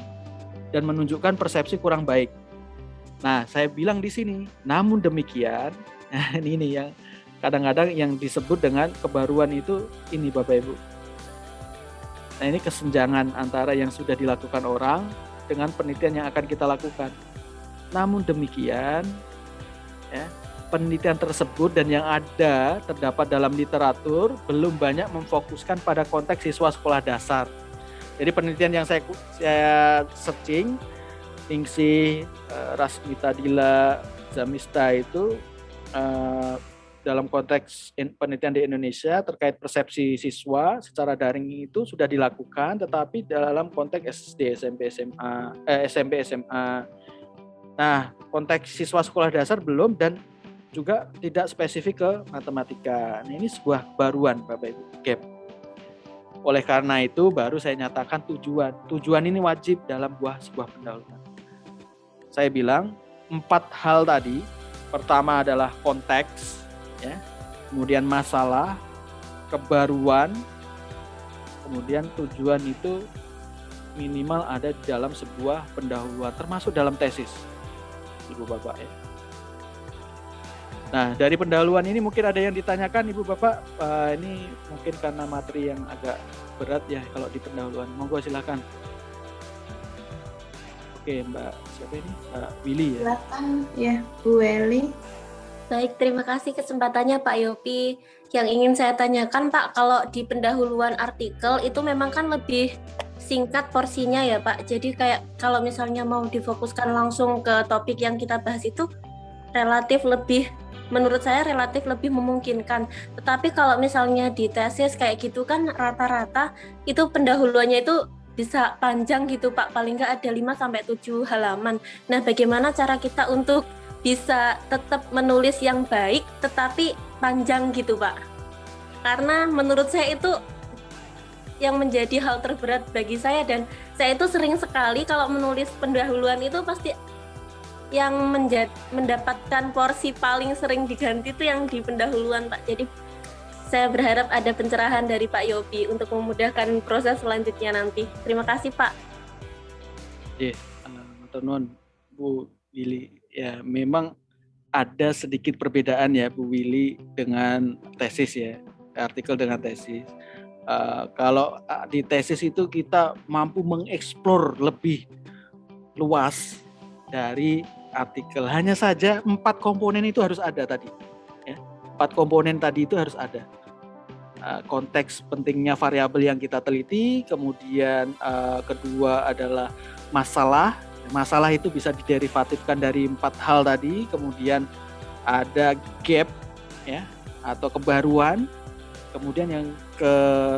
[SPEAKER 1] dan menunjukkan persepsi kurang baik. Nah, saya bilang di sini, namun demikian, ini yang kadang-kadang yang disebut dengan kebaruan itu ini Bapak Ibu. Nah, ini kesenjangan antara yang sudah dilakukan orang dengan penelitian yang akan kita lakukan. Namun demikian, ya, penelitian tersebut dan yang terdapat dalam literatur belum banyak memfokuskan pada konteks siswa sekolah dasar. Jadi penelitian yang saya searching, Ningsih, Rasmita Dila, Zamista itu dalam konteks penelitian di Indonesia terkait persepsi siswa secara daring itu sudah dilakukan, tetapi dalam konteks SD, SMP, SMA. Nah, konteks siswa sekolah dasar belum dan juga tidak spesifik ke matematika. Nah, ini sebuah kebaruan Bapak Ibu, gap. Oleh karena itu baru saya nyatakan tujuan. Tujuan ini wajib dalam sebuah pendahuluan. Saya bilang 4 hal tadi. Pertama adalah konteks, ya. Kemudian masalah, kebaruan, kemudian tujuan itu minimal ada di dalam sebuah pendahuluan, termasuk dalam tesis, Ibu Bapak ya. Nah, dari pendahuluan ini mungkin ada yang ditanyakan Ibu Bapak, ini mungkin karena materi yang agak berat ya kalau di pendahuluan. Monggo silakan. Oke, Mbak siapa ini? Mbak Willy ya.
[SPEAKER 2] Silakan ya, Bu Willy.
[SPEAKER 6] Baik, terima kasih kesempatannya Pak Yopi. Yang ingin saya tanyakan Pak, kalau di pendahuluan artikel itu memang kan lebih singkat porsinya ya Pak. Jadi kayak kalau misalnya mau difokuskan langsung ke topik yang kita bahas itu menurut saya relatif lebih memungkinkan. Tetapi kalau misalnya di tesis kayak gitu kan rata-rata itu pendahuluannya itu bisa panjang gitu Pak, paling nggak ada 5-7 halaman. Nah, bagaimana cara kita untuk bisa tetap menulis yang baik tetapi panjang gitu Pak? Karena menurut saya itu yang menjadi hal terberat bagi saya, dan saya itu sering sekali kalau menulis pendahuluan itu pasti yang mendapatkan porsi paling sering diganti itu yang di pendahuluan Pak. Jadi saya berharap ada pencerahan dari Pak Yopi untuk memudahkan proses selanjutnya nanti. Terima kasih Pak.
[SPEAKER 1] Matur nuwun Bu Willy. Ya, memang ada sedikit perbedaan ya Bu Willy dengan tesis ya, artikel dengan tesis. Kalau di tesis itu kita mampu mengeksplor lebih luas dari artikel. Hanya saja 4 komponen itu harus ada tadi. Ya, 4 komponen tadi itu harus ada. Konteks pentingnya variabel yang kita teliti, kemudian kedua adalah masalah. Masalah itu bisa diderivatifkan dari 4 hal tadi, kemudian ada gap ya atau kebaruan, kemudian yang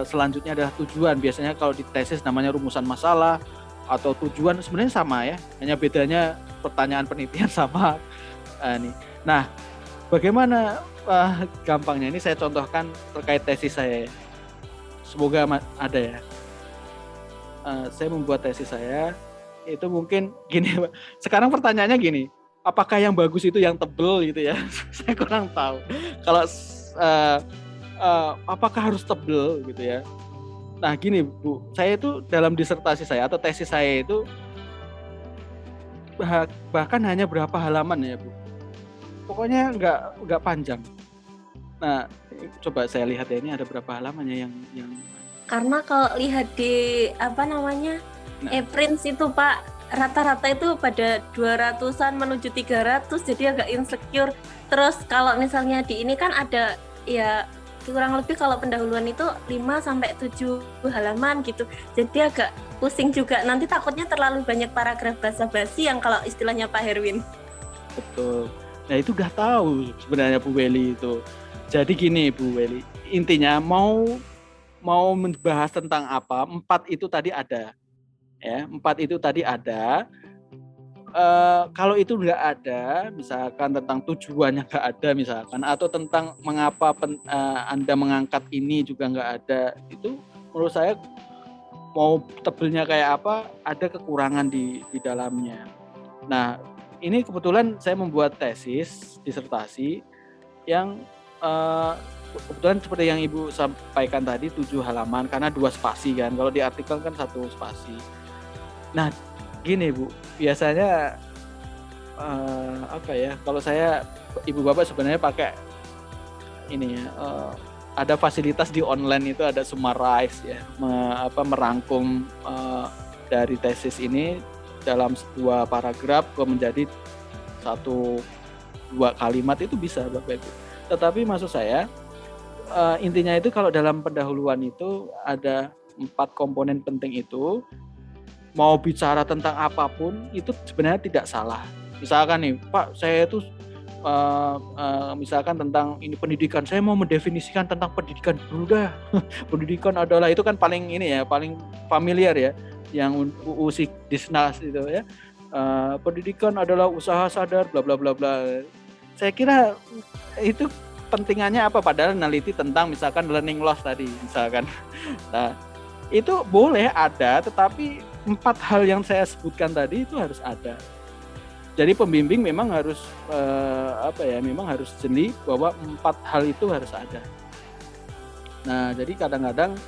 [SPEAKER 1] selanjutnya adalah tujuan. Biasanya kalau di tesis namanya rumusan masalah atau tujuan, sebenarnya sama ya, hanya bedanya pertanyaan penelitian sama. Nah, bagaimana gampangnya ini saya contohkan terkait tesis saya. Semoga ada ya. Saya membuat tesis saya itu mungkin gini, sekarang pertanyaannya gini, apakah yang bagus itu yang tebel gitu ya? Saya kurang tahu. Kalau apakah harus tebel gitu ya? Nah gini Bu, saya itu dalam disertasi saya atau tesis saya itu bahkan hanya berapa halaman ya Bu? Pokoknya nggak panjang. Nah coba saya lihat ya, ini ada berapa halamannya yang
[SPEAKER 6] Karena kalau lihat di e-prints itu Pak, rata-rata itu pada 200-an menuju 300, jadi agak insecure. Terus kalau misalnya di ini kan ada ya kurang lebih kalau pendahuluan itu 5-7 halaman gitu. Jadi agak pusing juga. Nanti takutnya terlalu banyak paragraf basa-basi yang kalau istilahnya Pak Herwin.
[SPEAKER 1] Betul. Nah itu udah tahu sebenarnya Bu Welly itu. Jadi gini Bu Welly, intinya mau membahas tentang apa, 4 itu tadi ada. Ya, 4 itu tadi ada. Kalau itu nggak ada, misalkan tentang tujuannya nggak ada misalkan, atau tentang mengapa Anda mengangkat ini juga nggak ada, itu menurut saya mau tebelnya kayak apa, ada kekurangan di dalamnya. Nah, ini kebetulan saya membuat tesis disertasi yang kebetulan seperti yang Ibu sampaikan tadi 7 halaman karena 2 spasi kan. Kalau di artikel kan 1 spasi. Nah, gini Bu, biasanya kalau saya Ibu Bapak sebenarnya pakai ini ya, ada fasilitas di online itu ada summarize ya, merangkum dari tesis ini dalam 2 paragraf menjadi 1-2 kalimat itu bisa Bapak Ibu. Tetapi maksud saya intinya itu kalau dalam pendahuluan itu ada 4 komponen penting itu, mau bicara tentang apapun itu sebenarnya tidak salah. Misalkan nih Pak, saya itu misalkan tentang ini pendidikan, saya mau mendefinisikan tentang pendidikan dulu dah. Pendidikan adalah, itu kan paling ini ya, paling familiar ya, yang UU Disnas itu ya. Pendidikan adalah usaha sadar bla bla bla bla. Saya kira itu pentingannya apa, padahal meneliti tentang misalkan learning loss tadi misalkan. Nah, itu boleh ada, tetapi 4 hal yang saya sebutkan tadi itu harus ada. Jadi pembimbing memang harus memang harus jeli bahwa 4 hal itu harus ada. Nah, jadi kadang-kadang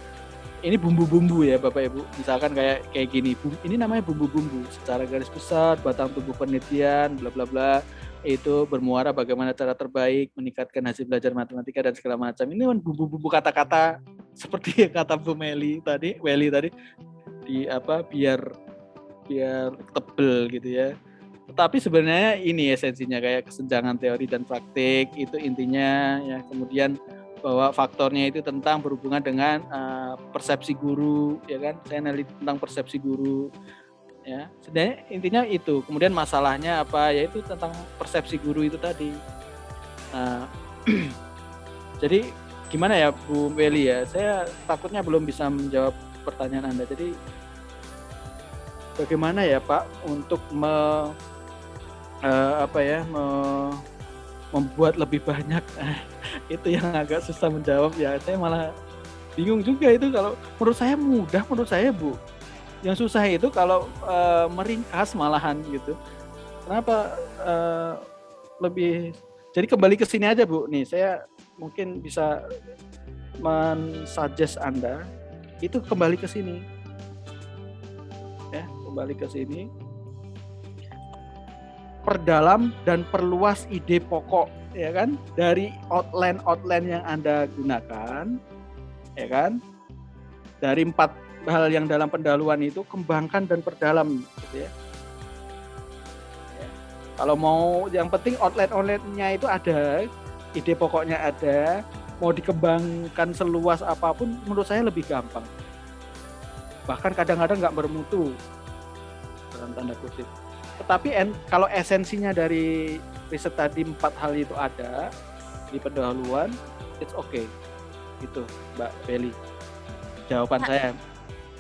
[SPEAKER 1] ini bumbu-bumbu ya Bapak Ibu. Misalkan kayak gini, ini namanya bumbu-bumbu. Secara garis besar, batang tubuh penelitian, bla bla bla, itu bermuara bagaimana cara terbaik meningkatkan hasil belajar matematika dan segala macam. Ini kan bumbu-bumbu kata-kata seperti yang kata Bu Welly tadi biar tebel gitu ya. Tetapi sebenarnya ini esensinya kayak kesenjangan teori dan praktik, itu intinya ya. Kemudian bahwa faktornya itu tentang berhubungan dengan persepsi guru ya kan. Saya neliti tentang persepsi guru ya. Sebenarnya intinya itu. Kemudian masalahnya apa, yaitu tentang persepsi guru itu tadi. Nah, jadi gimana ya Bu Welly ya, saya takutnya belum bisa menjawab pertanyaan Anda. Jadi bagaimana ya Pak untuk membuat lebih banyak? Itu yang agak susah menjawab ya. Saya malah bingung juga itu. Kalau menurut saya mudah, menurut saya Bu. Yang susah itu kalau meringkas malahan gitu. Kenapa lebih? Jadi kembali ke sini aja Bu. Nih saya mungkin bisa men-suggest Anda itu kembali ke sini. Ya, kembali ke sini. Perdalam dan perluas ide pokok, ya kan? Dari outline yang Anda gunakan, ya kan? Dari 4 hal yang dalam pendahuluan itu kembangkan dan perdalam, gitu ya. Kalau mau yang penting outline-nya itu ada, ide pokoknya ada, mau dikembangkan seluas apapun menurut saya lebih gampang. Bahkan kadang-kadang nggak bermutu dalam tanda kutip. Tetapi kalau esensinya dari riset tadi 4 hal itu ada di pendahuluan, it's okay. Gitu, Mbak Beli. Jawaban
[SPEAKER 6] Pak,
[SPEAKER 1] saya.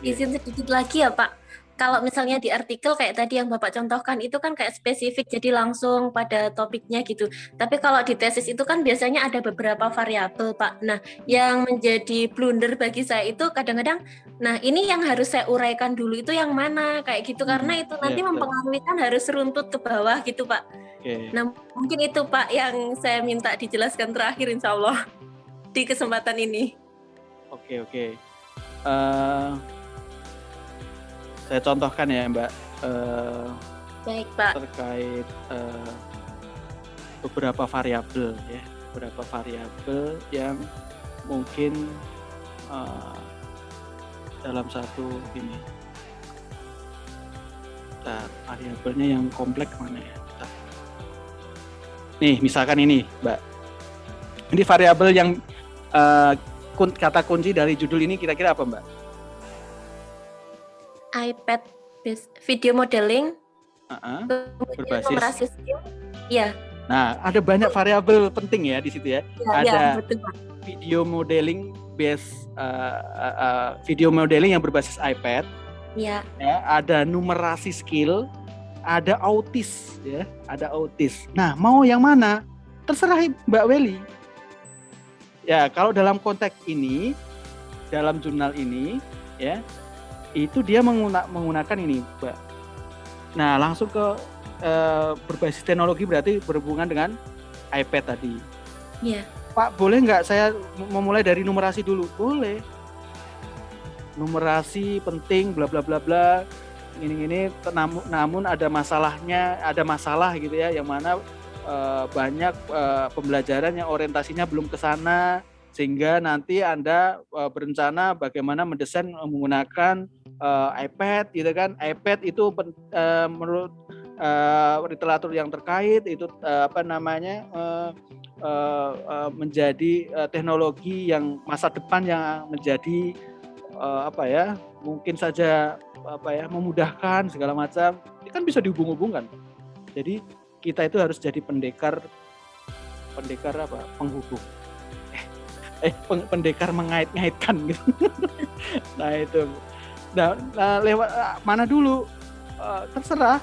[SPEAKER 6] izin sedikit lagi ya Pak. Kalau misalnya di artikel kayak tadi yang Bapak contohkan itu kan kayak spesifik jadi langsung pada topiknya gitu. Tapi kalau di tesis itu kan biasanya ada beberapa variabel Pak. Nah, yang menjadi blunder bagi saya itu kadang-kadang, nah ini yang harus saya uraikan dulu itu yang mana kayak gitu karena itu nanti mempengaruhi kan harus runtut ke bawah gitu Pak. Nah, mungkin itu Pak yang saya minta dijelaskan terakhir insya Allah di kesempatan ini.
[SPEAKER 1] Oke. Saya contohkan ya Mbak,
[SPEAKER 6] Baik Pak.
[SPEAKER 1] terkait beberapa variabel ya, beberapa variabel yang mungkin dalam satu ini. Nah, variabelnya yang kompleks mana ya? Nih, misalkan ini Mbak, ini variabel yang kata kunci dari judul ini kira-kira apa Mbak?
[SPEAKER 6] iPad video modeling
[SPEAKER 1] berbasis
[SPEAKER 6] skill. Ya.
[SPEAKER 1] Nah, ada banyak variabel penting ya di situ ya. Ada
[SPEAKER 6] betul,
[SPEAKER 1] video modeling video modeling yang berbasis iPad.
[SPEAKER 6] Ya.
[SPEAKER 1] Ada numerasi skill, ada autis ya, ada autis. Nah, mau yang mana? Terserah Mbak Weli. Ya, kalau dalam konteks ini, dalam jurnal ini ya, itu dia menggunakan ini, Mbak. Nah, langsung ke berbasis teknologi berarti berhubungan dengan iPad tadi.
[SPEAKER 6] Iya.
[SPEAKER 1] Pak, boleh nggak saya memulai dari numerasi dulu? Boleh. Numerasi penting, bla bla bla bla. Ini namun ada masalah gitu ya, yang mana banyak pembelajaran yang orientasinya belum ke sana. Sehingga nanti Anda berencana bagaimana mendesain menggunakan iPad gitu kan. iPad itu menurut literatur yang terkait itu menjadi teknologi yang masa depan yang menjadi mungkin saja memudahkan segala macam. Ini kan bisa dihubung-hubungkan. Jadi kita itu harus jadi pendekar penghubung. Pendekar mengait-ngaitkan gitu. Nah itu. Nah, lewat mana dulu? Terserah,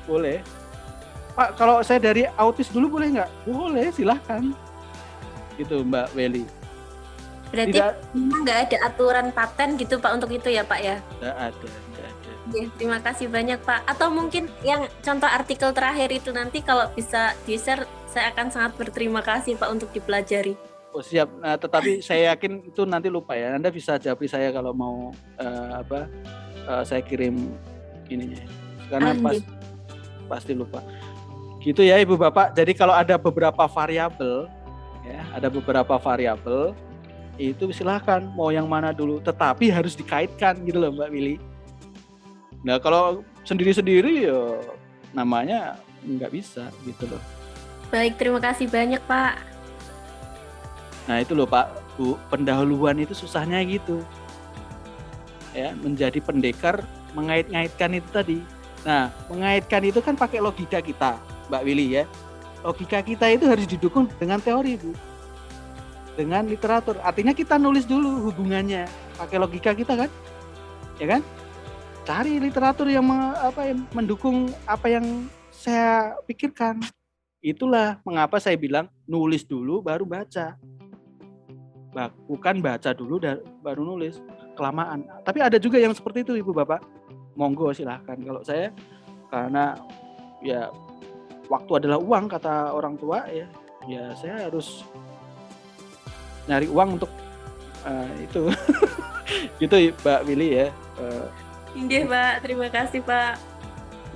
[SPEAKER 1] boleh. Pak, kalau saya dari autis dulu boleh nggak? Boleh, silahkan. Gitu Mbak Weli.
[SPEAKER 6] Berarti memang nggak ada aturan paten gitu Pak untuk itu ya Pak ya?
[SPEAKER 1] Nggak ada.
[SPEAKER 6] Ya, terima kasih banyak Pak. Atau mungkin yang contoh artikel terakhir itu nanti kalau bisa di-share, saya akan sangat berterima kasih Pak untuk dipelajari.
[SPEAKER 1] Oh siap, tetapi saya yakin itu nanti lupa ya. Anda bisa japri saya kalau mau saya kirim ininya. Karena pasti lupa. Gitu ya Ibu Bapak. Jadi kalau ada beberapa variabel, itu silahkan mau yang mana dulu. Tetapi harus dikaitkan gitu loh Mbak Willy. Nah kalau sendiri-sendiri ya namanya nggak bisa gitu loh.
[SPEAKER 6] Baik, terima kasih banyak Pak.
[SPEAKER 1] Nah itu loh Pak, Bu, pendahuluan itu susahnya gitu. Ya, menjadi pendekar mengait-ngaitkan itu tadi. Nah, mengaitkan itu kan pakai logika kita, Mbak Willy ya. Logika kita itu harus didukung dengan teori, Bu. Dengan literatur. Artinya kita nulis dulu hubungannya, pakai logika kita kan? Ya kan? Cari literatur yang mendukung apa yang saya pikirkan. Itulah mengapa saya bilang nulis dulu baru baca. Bukan baca dulu baru nulis, kelamaan. Tapi ada juga yang seperti itu Ibu Bapak. Monggo silahkan. Kalau saya karena ya waktu adalah uang kata orang tua ya. Ya saya harus nyari uang untuk itu. Gitu Mbak Willy ya.
[SPEAKER 6] Indah Pak, terima kasih Pak.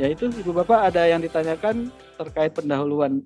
[SPEAKER 1] Ya itu Ibu Bapak ada yang ditanyakan terkait pendahuluan